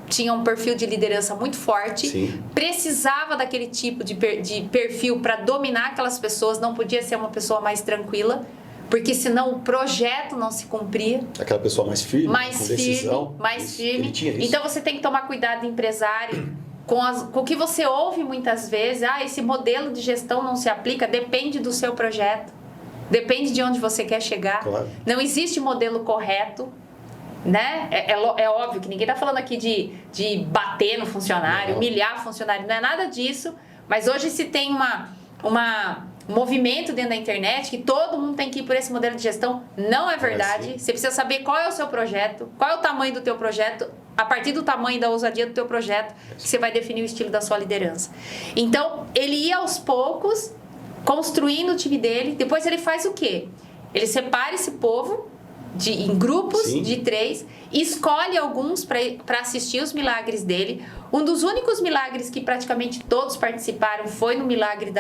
Tinha um perfil de liderança muito forte. Sim. Precisava daquele tipo de perfil para dominar aquelas pessoas. Não podia ser uma pessoa mais tranquila, porque senão o projeto não se cumpria. Aquela pessoa mais firme, com decisão. Mais firme. Ele tinha isso. Então você tem que tomar cuidado, empresário, com o que você ouve muitas vezes. Esse modelo de gestão não se aplica. Depende do seu projeto. Depende de onde você quer chegar. Claro. Não existe modelo correto, né? É óbvio que ninguém está falando aqui de bater no funcionário, humilhar o funcionário. Não é nada disso. Mas hoje se tem um movimento dentro da internet que todo mundo tem que ir por esse modelo de gestão. Não é verdade. Você precisa saber qual é o seu projeto, qual é o tamanho do teu projeto. A partir do tamanho e da ousadia do teu projeto, que você vai definir o estilo da sua liderança. Então, ele ia aos poucos, construindo o time dele. Depois ele faz o quê? Ele separa esse povo em grupos Sim. de 3, escolhe alguns para assistir os milagres dele. Um dos únicos milagres que praticamente todos participaram foi no milagre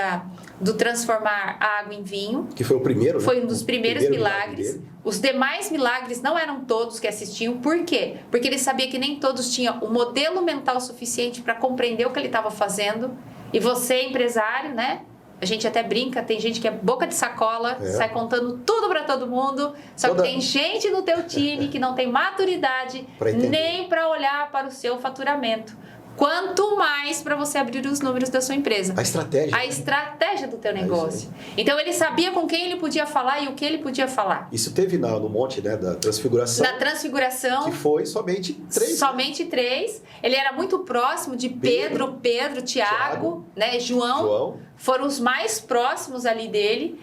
do transformar a água em vinho. Que foi o primeiro, né? Foi um dos primeiros milagres. dele. Os demais milagres não eram todos que assistiam. Por quê? Porque ele sabia que nem todos tinham o modelo mental suficiente para compreender o que ele estava fazendo. E você, empresário, né? A gente até brinca, tem gente que é boca de sacola, sai contando tudo para todo mundo. Só que tem gente no teu time que não tem maturidade nem para olhar para o seu faturamento. quanto mais para você abrir os números da sua empresa. A estratégia. A estratégia do teu negócio. Então ele sabia com quem ele podia falar e o que ele podia falar. Isso teve no monte, né, da transfiguração. Na transfiguração. Que foi somente 3. Somente 3. Ele era muito próximo de Pedro, Tiago, né, João. Foram os mais próximos ali dele.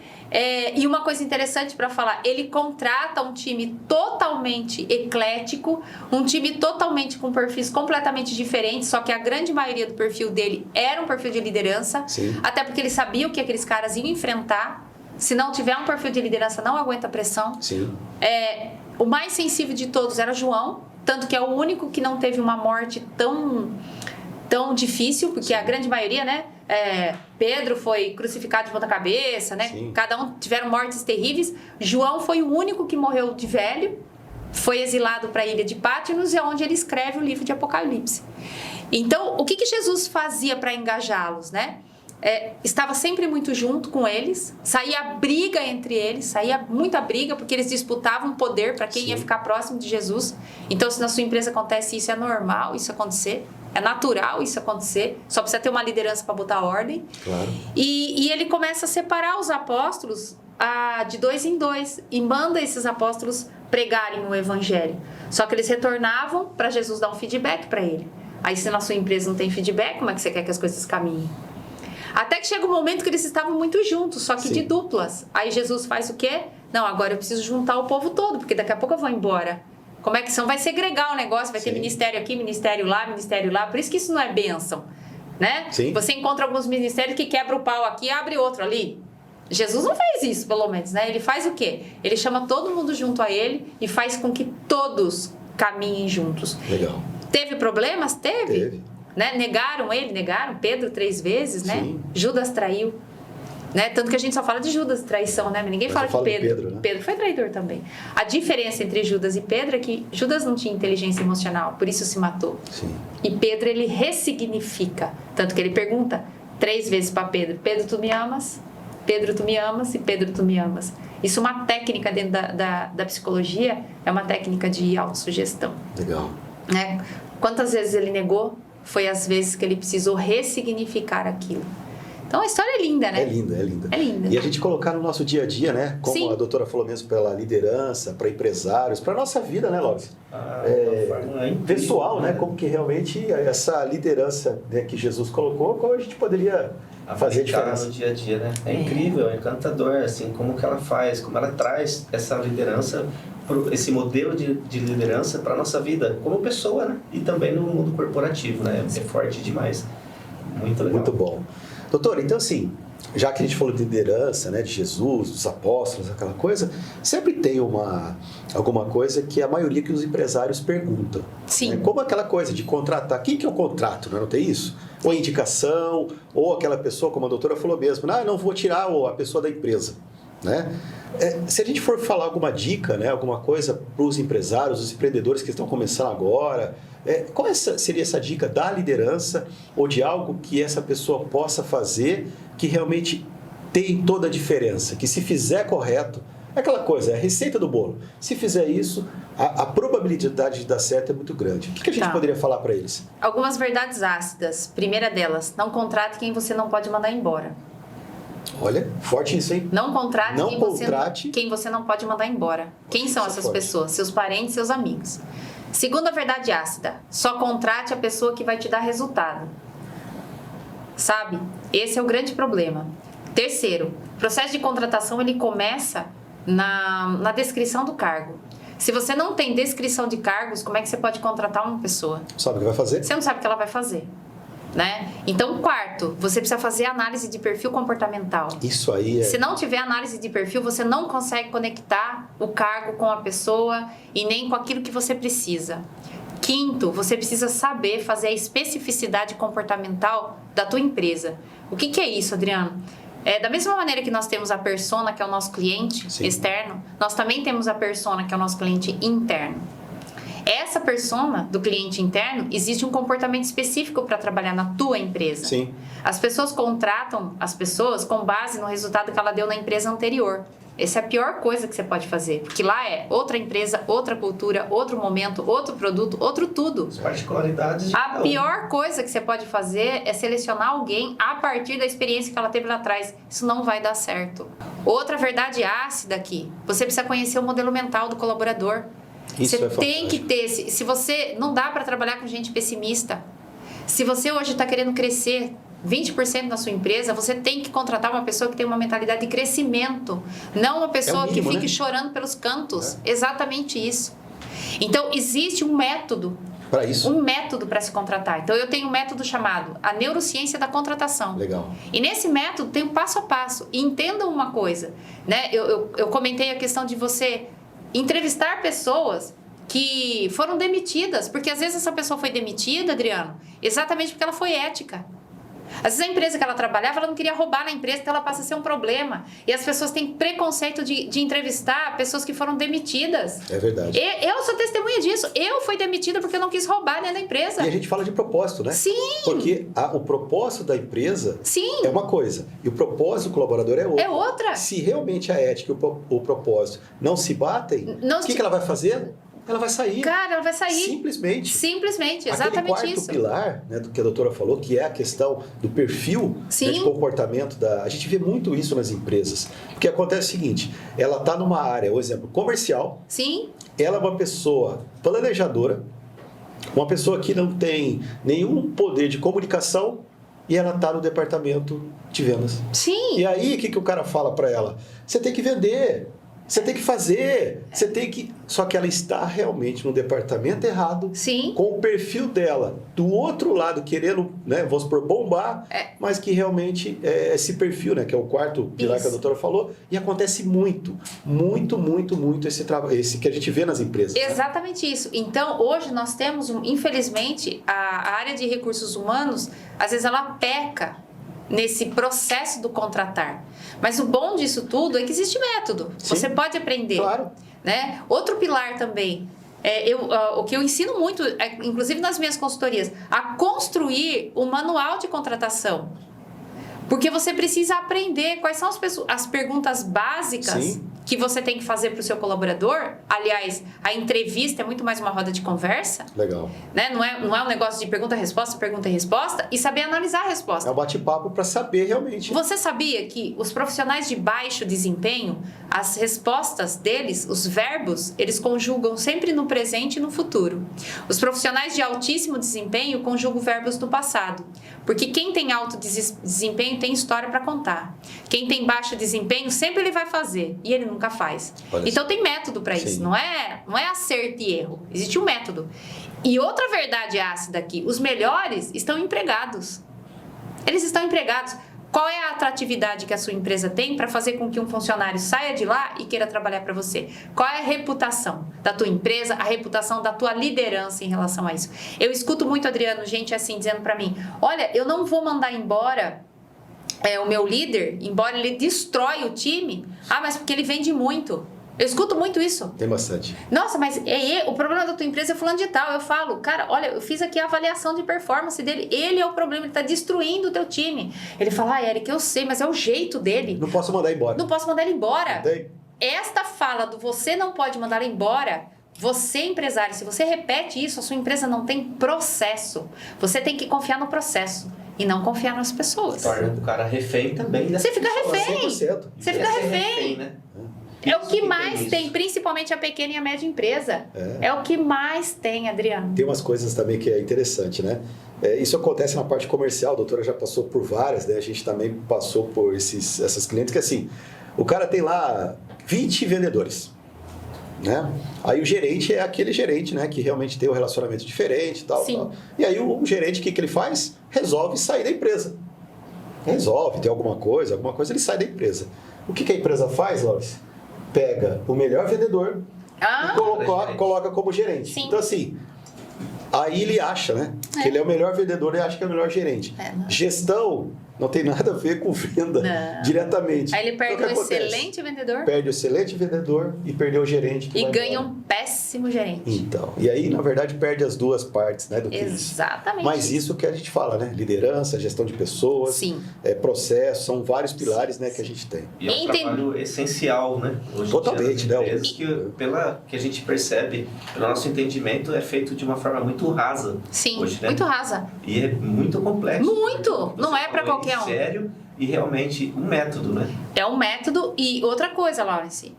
E uma coisa interessante para falar, ele contrata um time totalmente eclético, um time totalmente com perfis completamente diferentes, só que a grande maioria do perfil dele era um perfil de liderança, Sim. Até porque ele sabia o que aqueles caras iam enfrentar. Se não tiver um perfil de liderança, não aguenta pressão. Sim. O mais sensível de todos era João, tanto que é o único que não teve uma morte tão difícil, porque a grande maioria, né? Pedro foi crucificado de ponta cabeça, né? Sim. Cada um tiveram mortes terríveis. João foi o único que morreu de velho, foi exilado para a ilha de Patmos, e é onde ele escreve o livro de Apocalipse. Então, o que Jesus fazia para engajá-los, né? Estava sempre muito junto com eles, saía briga entre eles, saía muita briga, porque eles disputavam poder para quem ia ficar próximo de Jesus. Então, se na sua empresa acontece isso, é normal isso acontecer. É natural isso acontecer, só precisa ter uma liderança para botar ordem. Claro. E ele começa a separar os apóstolos de 2 em 2 e manda esses apóstolos pregarem o evangelho. Só que eles retornavam para Jesus dar um feedback para ele. Aí, se na sua empresa não tem feedback, como é que você quer que as coisas caminhem? Até que chega um momento que eles estavam muito juntos, só que de duplas. Aí Jesus faz o quê? Não, agora eu preciso juntar o povo todo, porque daqui a pouco eu vou embora. Como é que são? Vai segregar o negócio, vai ter ministério aqui, ministério lá. Por isso que isso não é bênção, né? Sim. Você encontra alguns ministérios que quebra o pau aqui e abre outro ali. Jesus não fez isso, pelo menos, né? Ele faz o quê? Ele chama todo mundo junto a ele e faz com que todos caminhem juntos. Legal. Teve problemas? Teve. Né? Negaram Pedro 3 vezes, né? Sim. Judas traiu. Né? Tanto que a gente só fala de Judas, traição, né? Mas ninguém fala de Pedro. Né? Pedro foi traidor também. A diferença entre Judas e Pedro é que Judas não tinha inteligência emocional, por isso se matou. Sim. E Pedro, ele ressignifica. Tanto que ele pergunta 3 vezes para Pedro: Pedro, tu me amas? Pedro, tu me amas? E Pedro, tu me amas? Isso é uma técnica dentro da psicologia, é uma técnica de autossugestão. Legal. Né? Quantas vezes ele negou? Foi as vezes que ele precisou ressignificar aquilo. Então a história é linda, né? É linda. É linda. E a gente colocar no nosso dia a dia, né? Como a doutora falou mesmo, pela liderança, para empresários, para nossa vida, né, Lopes? Pessoal, né? Como que realmente essa liderança, né, que Jesus colocou, como a gente poderia fazer a diferença no dia a dia, né? É incrível, é encantador, assim, como que ela faz, como ela traz essa liderança, esse modelo de liderança para nossa vida como pessoa, né? E também no mundo corporativo, né? É forte demais. Muito legal. Muito bom. Doutor, então assim, já que a gente falou de liderança, né, de Jesus, dos apóstolos, aquela coisa, sempre tem alguma coisa que a maioria que os empresários perguntam. Sim. Né? Como aquela coisa de contratar. Quem que é o contrato, não tem isso? Ou indicação, ou aquela pessoa, como a doutora falou mesmo, não vou tirar a pessoa da empresa, né? Se a gente for falar alguma dica, né, alguma coisa para os empresários, os empreendedores que estão começando agora, qual seria essa dica da liderança ou de algo que essa pessoa possa fazer que realmente tem toda a diferença? Que se fizer correto, é aquela coisa, é a receita do bolo. Se fizer isso, a probabilidade de dar certo é muito grande. O que a gente poderia falar para eles? Algumas verdades ácidas. Primeira delas, não contrate quem você não pode mandar embora. Olha, forte isso, hein? Não contrate quem você não pode mandar embora. Quem são essas pessoas? Seus parentes, seus amigos. Segunda verdade ácida, só contrate a pessoa que vai te dar resultado. Sabe? Esse é o grande problema. Terceiro, o processo de contratação ele começa na descrição do cargo. Se você não tem descrição de cargos, como é que você pode contratar uma pessoa? Sabe o que vai fazer? Você não sabe o que ela vai fazer. Né? Então, quarto, você precisa fazer análise de perfil comportamental. Isso aí é... Se não tiver análise de perfil, você não consegue conectar o cargo com a pessoa e nem com aquilo que você precisa. Quinto, você precisa saber fazer a especificidade comportamental da tua empresa. O que é isso, Adriano? Da mesma maneira que nós temos a persona, que é o nosso cliente externo, nós também temos a persona, que é o nosso cliente interno. Essa persona do cliente interno, existe um comportamento específico para trabalhar na tua empresa. Sim. As pessoas contratam as pessoas com base no resultado que ela deu na empresa anterior. Essa é a pior coisa que você pode fazer. Porque lá é outra empresa, outra cultura, outro momento, outro produto, outro tudo. As particularidades. A pior coisa que você pode fazer é selecionar alguém a partir da experiência que ela teve lá atrás. Isso não vai dar certo. Outra verdade ácida aqui. Você precisa conhecer o modelo mental do colaborador. Isso você é tem que ter... Se você... Não dá para trabalhar com gente pessimista. Se você hoje está querendo crescer 20% na sua empresa, você tem que contratar uma pessoa que tem uma mentalidade de crescimento, não uma pessoa mínimo, que fique né? chorando pelos cantos. Exatamente isso. Então, existe um método para isso. Um método para se contratar. Então, eu tenho um método chamado a neurociência da contratação. Legal. E nesse método tem um passo a passo. E entendam uma coisa, né? Eu comentei a questão de você entrevistar pessoas que foram demitidas, porque às vezes essa pessoa foi demitida, Adriano, exatamente porque ela foi ética. Às vezes a empresa que ela trabalhava, ela não queria roubar na empresa, então ela passa a ser um problema. E as pessoas têm preconceito de entrevistar pessoas que foram demitidas. É verdade. Eu sou testemunha disso. Eu fui demitida porque eu não quis roubar dentro da empresa. E a gente fala de propósito, né? Sim. Porque o propósito da empresa Sim. é uma coisa. E o propósito do colaborador é outra. É outra. Se realmente a ética e o propósito não se batem, o que ela vai fazer? Ela vai sair. Cara, ela vai sair. Simplesmente. Simplesmente, Aquele exatamente quarto isso. pilar, né, do que a doutora falou, que é a questão do perfil, né, de comportamento da... A gente vê muito isso nas empresas. Porque acontece o seguinte, ela está numa área, por exemplo, comercial. Sim. Ela é uma pessoa planejadora, uma pessoa que não tem nenhum poder de comunicação e ela está no departamento de vendas. Sim. E aí, o que o cara fala para ela? Você tem que vender. Você tem que fazer, você tem que... Só que ela está realmente no departamento errado, Sim. com o perfil dela do outro lado, querendo, né, vamos supor, bombar, mas que realmente é esse perfil, né, que é o quarto pilar que a doutora falou, e acontece muito esse trabalho, esse que a gente vê nas empresas. Exatamente isso. Então, hoje nós temos, infelizmente, a área de recursos humanos, às vezes ela peca nesse processo do contratar. Mas o bom disso tudo é que existe método. Sim. Você pode aprender. Claro. Né? Outro pilar também, o que eu ensino muito, inclusive nas minhas consultorias, a construir o manual de contratação. Porque você precisa aprender quais são as perguntas básicas Sim. que você tem que fazer para o seu colaborador. Aliás, a entrevista é muito mais uma roda de conversa. Legal. Né? Não é um negócio de pergunta e resposta, e saber analisar a resposta. É um bate-papo para saber realmente. Você sabia que os profissionais de baixo desempenho, as respostas deles, os verbos, eles conjugam sempre no presente e no futuro. Os profissionais de altíssimo desempenho conjugam verbos no passado. Porque quem tem alto desempenho tem história para contar. Quem tem baixo desempenho sempre ele vai fazer e ele nunca faz. Então tem método para isso, não é acerto e erro. Existe um método. E outra verdade ácida aqui, os melhores estão empregados. Eles estão empregados. Qual é a atratividade que a sua empresa tem para fazer com que um funcionário saia de lá e queira trabalhar para você? Qual é a reputação da tua empresa, a reputação da tua liderança em relação a isso? Eu escuto muito, Adriano, gente assim dizendo para mim, olha, eu não vou mandar embora o meu líder, embora ele destrói o time, mas porque ele vende muito. Eu escuto muito isso. Tem bastante. Nossa, mas o problema da tua empresa é fulano de tal. Eu falo, cara, olha, eu fiz aqui a avaliação de performance dele. Ele é o problema, ele está destruindo o teu time. Ele fala, Eric, eu sei, mas é o jeito dele. Não posso mandar embora. Não posso mandar ele embora. Esta fala do você não pode mandar ele embora, você empresário, se você repete isso, a sua empresa não tem processo. Você tem que confiar no processo e não confiar nas pessoas. Torna o cara refém também. Você fica refém. 100%. Você fica refém. Né? É o que mais tem, principalmente a pequena e a média empresa. É o que mais tem, Adriano. Tem umas coisas também que é interessante, né? Isso acontece na parte comercial, a doutora já passou por várias, né? A gente também passou por essas clientes que assim, o cara tem lá 20 vendedores, né? Aí o gerente é aquele gerente, né? Que realmente tem um relacionamento diferente e tal, tal. E aí o gerente, o que ele faz? Resolve sair da empresa. Resolve, tem alguma coisa, ele sai da empresa. O que a empresa faz, Laures? Pega o melhor vendedor e coloca como gerente. Sim. Então, assim, aí ele acha, né? Que ele é o melhor vendedor e acha que é o melhor gerente. Gestão Não tem nada a ver com venda diretamente. Aí ele perde então, um excelente vendedor. Perde o excelente vendedor e perdeu o gerente. E ganha um péssimo gerente. Então, e aí, na verdade, perde as duas partes, né, do que Exatamente. Mas isso que a gente fala, né? Liderança, gestão de pessoas, processo, são vários pilares, né, que a gente tem. E é um trabalho essencial, né? Hoje totalmente, né? Que a gente percebe, pelo nosso entendimento, é feito de uma forma muito rasa. Sim, hoje, né? muito rasa. E é muito complexo. Muito! Não é para qualquer um. Sério e realmente um método, né? É um método. E outra coisa, Laurence,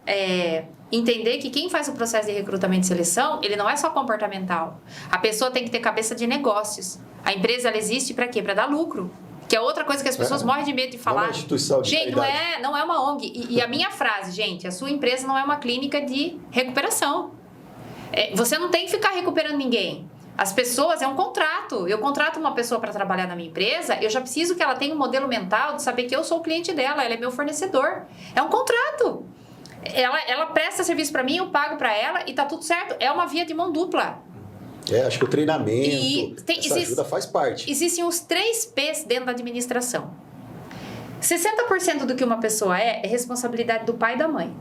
entender que quem faz o processo de recrutamento e seleção, ele não é só comportamental. A pessoa tem que ter cabeça de negócios. A empresa, ela existe para quê? Para dar lucro. Que é outra coisa que as pessoas morrem de medo de falar. Não é uma instituição de gente, não é uma ONG. E a minha frase, gente, a sua empresa não é uma clínica de recuperação. Você não tem que ficar recuperando ninguém. As pessoas, é um contrato. Eu contrato uma pessoa para trabalhar na minha empresa, eu já preciso que ela tenha um modelo mental de saber que eu sou o cliente dela, ela é meu fornecedor. É um contrato. Ela presta serviço para mim, eu pago para ela e tá tudo certo. É uma via de mão dupla. Acho que o treinamento, essa ajuda faz parte. Existem os 3 P's dentro da administração. 60% do que uma pessoa é responsabilidade do pai e da mãe.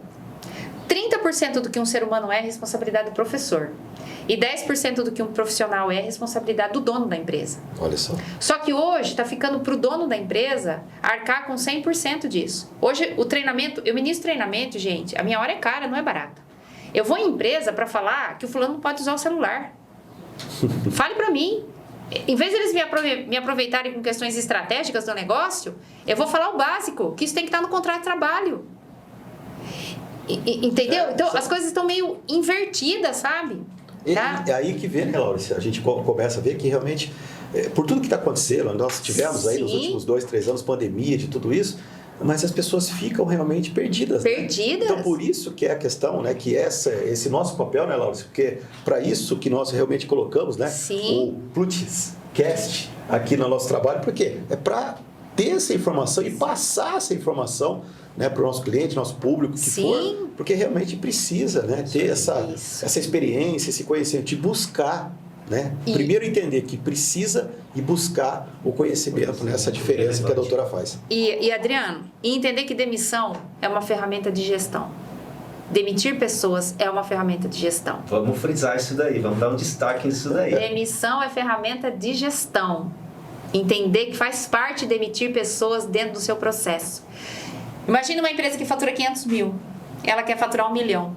30% do que um ser humano é responsabilidade do professor. E 10% do que um profissional é responsabilidade do dono da empresa. Olha só. Só que hoje está ficando para o dono da empresa arcar com 100% disso. Hoje o treinamento, eu ministro treinamento, gente, a minha hora é cara, não é barata. Eu vou em empresa para falar que o fulano não pode usar o celular. Fale para mim. Em vez de eles me aproveitarem com questões estratégicas do negócio, eu vou falar o básico, que isso tem que estar no contrato de trabalho. Entendeu? Então as coisas estão meio invertidas, sabe? Tá? É aí que vê, né, Laura? A gente começa a ver que realmente, por tudo que está acontecendo, nós tivemos aí nos últimos 2, 3 anos pandemia de tudo isso, mas as pessoas ficam realmente perdidas. Perdidas. Né? Então, por isso que é a questão, né, que esse nosso papel, né, Laura? Porque para isso que nós realmente colocamos, né, o Plutzcast aqui no nosso trabalho, porque é para ter essa informação e passar essa informação, né, para o nosso cliente, nosso público, que for, porque realmente precisa, né, ter essa experiência, esse conhecimento, de buscar, né, primeiro entender que precisa e buscar o conhecimento, né, essa diferença que a doutora faz. E Adriano, entender que demissão é uma ferramenta de gestão. Demitir pessoas é uma ferramenta de gestão. Vamos frisar isso daí, vamos dar um destaque nisso daí. Demissão é ferramenta de gestão. Entender que faz parte demitir pessoas dentro do seu processo. Imagina uma empresa que fatura 500 mil. Ela quer faturar 1 milhão.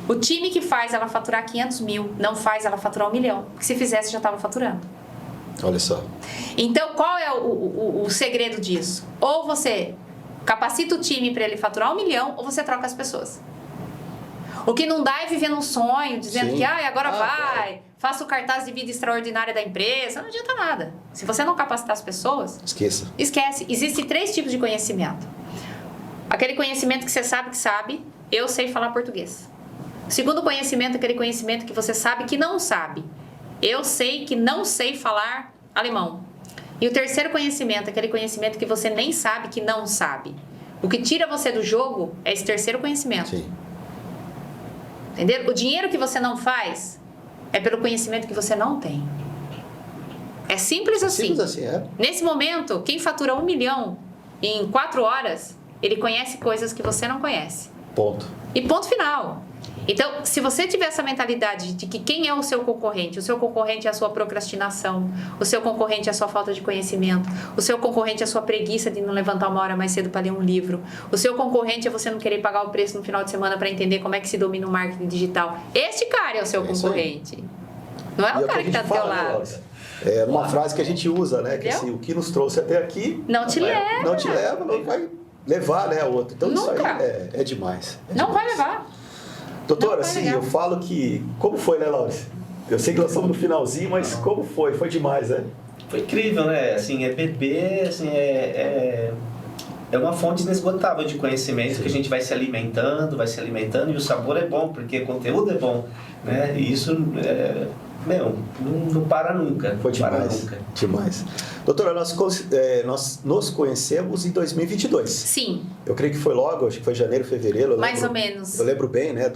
O time que faz ela faturar 500 mil não faz ela faturar 1 milhão. Porque se fizesse, já estava faturando. Olha só. Então, qual é o segredo disso? Ou você capacita o time para ele faturar 1 milhão, ou você troca as pessoas. O que não dá é viver num sonho, dizendo que agora vai, faça o cartaz de vida extraordinária da empresa. Não adianta nada. Se você não capacitar as pessoas... Esquece. Existem 3 tipos de conhecimento. Aquele conhecimento que você sabe que sabe, eu sei falar português. O segundo conhecimento é aquele conhecimento que você sabe que não sabe. Eu sei que não sei falar alemão. E o terceiro conhecimento é aquele conhecimento que você nem sabe que não sabe. O que tira você do jogo é esse terceiro conhecimento. Sim. Entendeu? O dinheiro que você não faz é pelo conhecimento que você não tem. É simples assim. Simples assim, é. Nesse momento, quem fatura 1 milhão em 4 horas, ele conhece coisas que você não conhece. Ponto. E ponto final. Então, se você tiver essa mentalidade de que quem é o seu concorrente é a sua procrastinação, o seu concorrente é a sua falta de conhecimento, o seu concorrente é a sua preguiça de não levantar 1 hora mais cedo para ler um livro, o seu concorrente é você não querer pagar o preço no final de semana para entender como é que se domina o marketing digital. Este cara é o seu concorrente. Não é o cara que está do teu lado. É uma frase que a gente usa, né? Que assim, o que nos trouxe até aqui... Não te leva, não vai levar, né, a outra. Então nunca. Isso aí é demais. Não vai levar. Doutora, assim, eu falo que... Como foi, né, Laura? Eu sei que nós estamos no finalzinho, mas como foi? Foi demais, né? Foi incrível, né? Assim, beber, assim, é uma fonte inesgotável de conhecimento que a gente vai se alimentando, e o sabor é bom, porque o conteúdo é bom, né? E isso, não para nunca. Foi demais, demais. Doutora, nós nos conhecemos em 2022. Sim. Eu creio que foi logo, acho que foi janeiro, fevereiro. Mais ou menos. Eu lembro bem, né,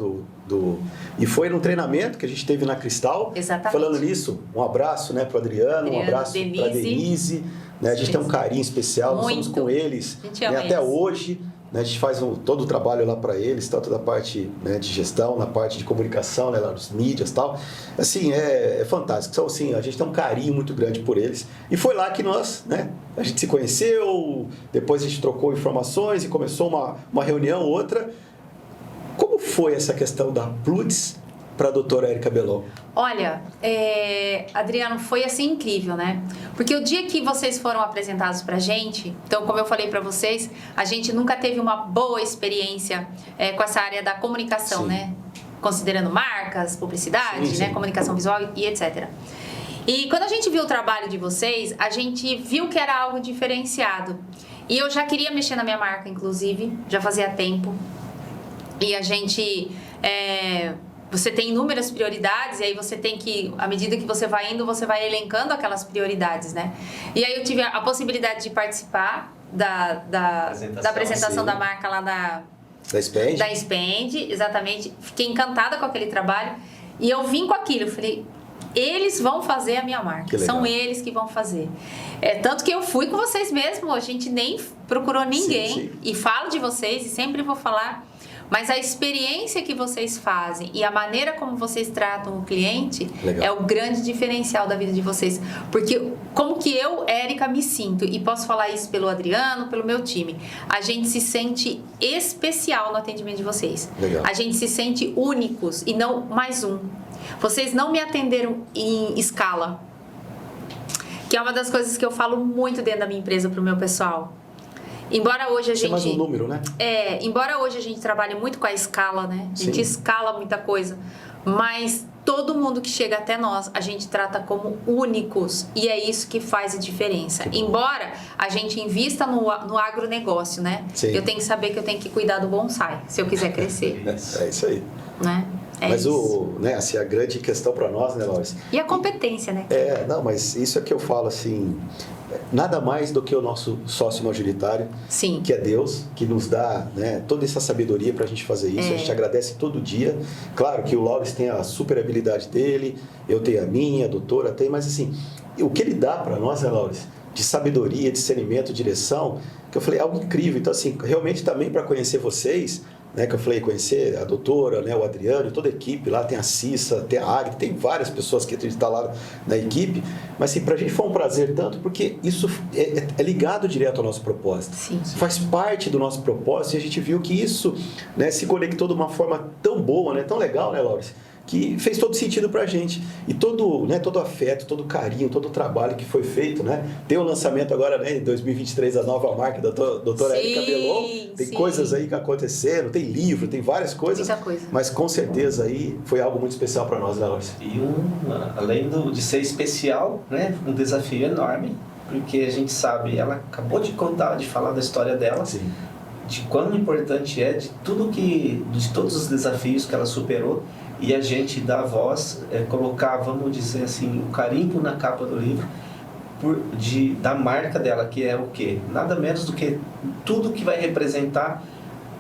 E foi num treinamento que a gente teve na Cristal. Exatamente. Falando nisso, um abraço, né, para o Adriano, um abraço para a Denise, né? A gente tem um carinho especial, nós estamos com eles, né? Até hoje. A gente faz todo o trabalho lá para eles, tanto da parte, né, de gestão, na parte de comunicação, né, lá nos mídias e tal. Assim, é fantástico. Então, assim, a gente tem um carinho muito grande por eles. E foi lá que nós, né, a gente se conheceu, depois a gente trocou informações e começou uma reunião, outra. Como foi essa questão da Plutz para a doutora Érica Belon? Olha, Adriano, foi assim incrível, né? Porque o dia que vocês foram apresentados pra gente, então, como eu falei pra vocês, a gente nunca teve uma boa experiência com essa área da comunicação, sim, né? Considerando marcas, publicidade, sim, né? Sim. Comunicação visual e etc. E quando a gente viu o trabalho de vocês, a gente viu que era algo diferenciado. E eu já queria mexer na minha marca, inclusive, já fazia tempo. E a gente... Você tem inúmeras prioridades e aí você tem que, à medida que você vai indo, você vai elencando aquelas prioridades, né? E aí eu tive a possibilidade de participar da apresentação da marca lá da Spend. Da Spend, exatamente. Fiquei encantada com aquele trabalho e eu vim com aquilo, eu falei, eles vão fazer a minha marca, são eles que vão fazer. Tanto que eu fui com vocês mesmo, a gente nem procurou ninguém, sim, sim, e falo de vocês e sempre vou falar. Mas a experiência que vocês fazem e a maneira como vocês tratam o cliente, legal, é o grande diferencial da vida de vocês. Porque como que eu, Érica, me sinto, e posso falar isso pelo Adriano, pelo meu time, a gente se sente especial no atendimento de vocês. Legal. A gente se sente únicos e não mais um. Vocês não me atenderam em escala, que é uma das coisas que eu falo muito dentro da minha empresa para o meu pessoal. Embora hoje a gente... mais um número, né? Embora hoje a gente trabalhe muito com a escala, né? A gente, sim, escala muita coisa. Mas todo mundo que chega até nós, a gente trata como únicos. E é isso que faz a diferença. Embora a gente invista no agronegócio, né? Sim. Eu tenho que saber que eu tenho que cuidar do bonsai, se eu quiser crescer. É isso aí. Né? Mas né, assim, a grande questão para nós, né, Laura? E a competência, né? Não, mas isso é que eu falo, assim, nada mais do que o nosso sócio majoritário, sim, que é Deus, que nos dá, né, toda essa sabedoria para a gente fazer isso. A gente agradece todo dia. Claro que o Laures tem a super habilidade dele, eu tenho a minha, a doutora tem, mas assim, o que ele dá para nós, né, Laures? De sabedoria, discernimento, direção, que eu falei, é algo incrível. Então, assim, realmente também para conhecer vocês, né, que eu falei, conhecer a doutora, né, o Adriano, toda a equipe lá, tem a Cissa, tem a Agri, tem várias pessoas que estão lá na equipe, mas assim, pra gente foi um prazer tanto, porque isso é ligado direto ao nosso propósito. Sim. Faz parte do nosso propósito e a gente viu que isso, né, se conectou de uma forma tão boa, né, tão legal, né, Laura? Que fez todo sentido pra gente. E todo o afeto, todo o carinho, todo o trabalho que foi feito, né? Tem o lançamento agora, né, em 2023, da nova marca da doutora Érica Belon. Tem, sim, coisas aí que aconteceram, tem livro, tem várias coisas. Muita coisa. Mas com certeza aí foi algo muito especial para nós, né, Laura? E além de ser especial, né, um desafio enorme, porque a gente sabe, ela acabou de falar da história dela. Sim. De quão importante de todos os desafios que ela superou. E a gente dá a voz, colocar, vamos dizer assim, o carimbo na capa do livro da marca dela, que é o quê? Nada menos do que tudo que vai representar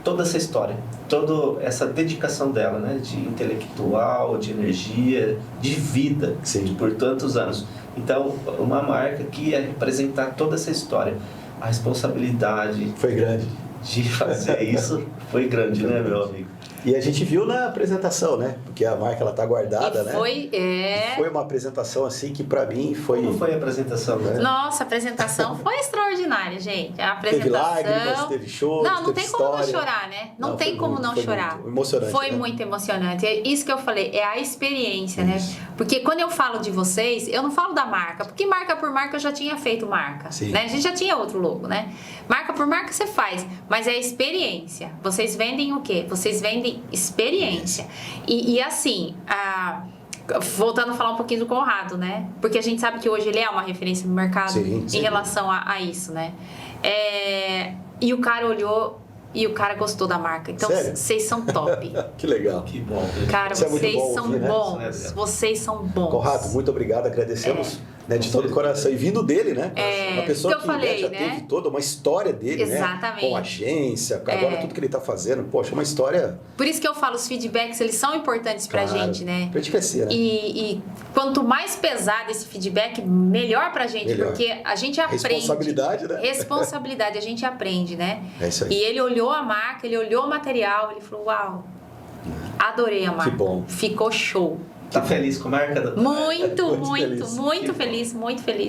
toda essa história, toda essa dedicação dela, né? De intelectual, de energia, de vida, por tantos anos. Então, uma marca que ia representar toda essa história. A responsabilidade... Foi grande. De fazer isso foi grande, né, meu amigo? E a gente viu na apresentação, né? Porque a marca, ela tá guardada, né? Foi uma apresentação, assim, que pra mim foi... Como foi a apresentação, né? Nossa, a apresentação foi extraordinária, gente. A apresentação... Teve lágrimas, teve show, não tem como não chorar, né? Não tem como não chorar. Muito emocionante, foi, né? Muito emocionante. É isso que eu falei, é a experiência, né? Porque quando eu falo de vocês, eu não falo da marca, porque marca por marca eu já tinha feito marca, né? A gente já tinha outro logo, né? Marca por marca você faz, mas é a experiência. Vocês vendem o quê? Vocês vendem experiência. E assim, voltando a falar um pouquinho do Conrado, né? Porque a gente sabe que hoje ele é uma referência no mercado em relação a isso, né? E o cara olhou e o cara gostou da marca. Então, vocês são top. Que legal. Que bom. Cara, vocês são bons. Vocês são bons. Conrado, muito obrigado. Agradecemos né, de todo o coração. E vindo dele, né? Uma pessoa que eu falei, já né? teve toda uma história dele, Exatamente. né? Com agência, agora tudo que ele está fazendo. Poxa, uma história... Por isso que eu falo, os feedbacks, eles são importantes pra gente, né? Pra gente crescer, né? E quanto mais pesado esse feedback, melhor pra gente, Melhor. Porque a gente aprende. Responsabilidade, né? Responsabilidade, a gente aprende, né? É isso aí. E ele olhou a marca, ele olhou o material, ele falou, uau, adorei a marca. Que bom. Ficou show. Tá feliz com a marca? Muito feliz,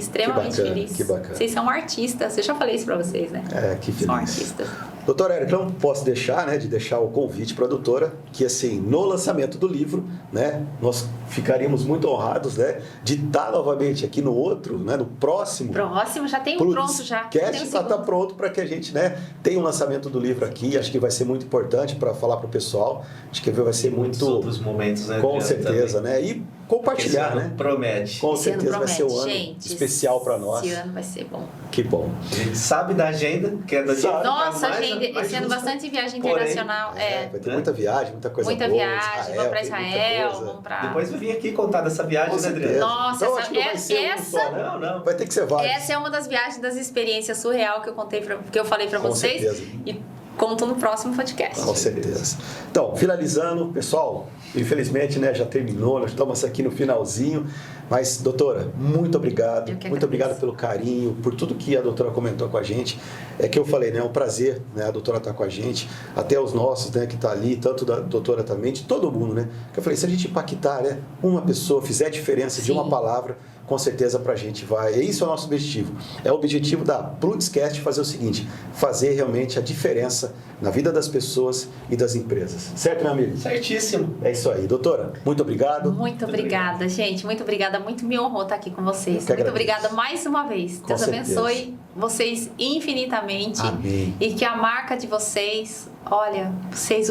extremamente feliz. Que bacana. Vocês são artistas, eu já falei isso pra vocês, né? Que feliz. São artistas. Doutora Érica, não posso deixar, né, de deixar o convite para a doutora, que assim, no lançamento do livro, né, nós ficaríamos muito honrados, né, de estar novamente aqui no outro, né, no próximo. Próximo, já tem um pronto já. Cast já está pronto para que a gente, né, tenha um lançamento do livro aqui. Acho que vai ser muito importante para falar para o pessoal. Acho que vai ser muito... outros momentos, né? Com certeza, né? E compartilhar, né? Promete. Com certeza vai ser um ano especial para nós. Esse ano vai ser bom. Que bom. A gente sabe da agenda, que é da gente. Nossa, esse ano bastante viagem internacional. Vai ter muita viagem, muita coisa boa. Muita viagem, vamos para Israel, vamos para... Depois eu vim aqui contar dessa viagem, né, Adriana? Nossa, não, essa... Não. Vai ter que ser várias. Essa é uma das viagens, das experiências surreal que eu falei para vocês. Certeza. E conto no próximo podcast. Com certeza. Então, finalizando, pessoal, infelizmente, né, já terminou, nós estamos aqui no finalzinho, mas, doutora, muito obrigado. Muito obrigado pelo carinho, por tudo que a doutora comentou com a gente. É que eu falei, né, é um prazer, né, a doutora estar com a gente, até os nossos, né, que está ali, tanto da doutora também, de todo mundo, né. Que eu falei, se a gente impactar, né, uma pessoa, fizer a diferença de uma palavra, com certeza pra gente vai. E isso é o nosso objetivo. É o objetivo da Plutzcast fazer o seguinte, fazer realmente a diferença na vida das pessoas e das empresas. Certo, meu amigo? Certíssimo. É isso aí. Doutora, muito obrigado. Muito obrigada, gente. Muito obrigada. Muito me honrou estar aqui com vocês. Muito obrigada mais uma vez. Deus abençoe vocês infinitamente. Amém. E que a marca de vocês... Olha,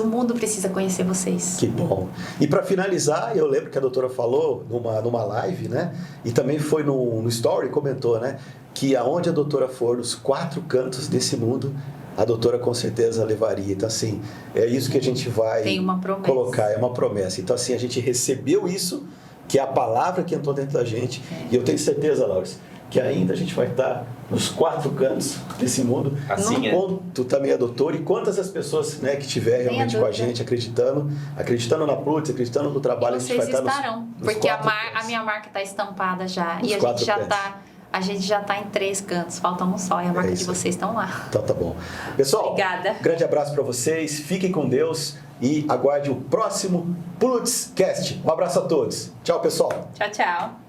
o mundo precisa conhecer vocês. Que bom. E para finalizar, eu lembro que a doutora falou numa live, né? E também foi no story, comentou, né? Que aonde a doutora for, nos 4 cantos desse mundo, a doutora com certeza levaria. Então, assim, é isso que a gente vai colocar, é uma promessa. Então, assim, a gente recebeu isso, que é a palavra que entrou dentro da gente. E eu tenho certeza, Laura, que ainda a gente vai estar nos 4 cantos desse mundo. Assim Quanto também a doutora e quantas as pessoas, né, que estiverem realmente com a gente, acreditando na Plutz, acreditando no trabalho, a gente vai estar nos porque a minha marca está estampada já. E a gente já está em 3 cantos, falta um só e a marca de vocês estão lá. Então tá bom. Pessoal, obrigada. Grande abraço para vocês, fiquem com Deus e aguarde o próximo Plutzcast. Um abraço a todos. Tchau, pessoal. Tchau, tchau.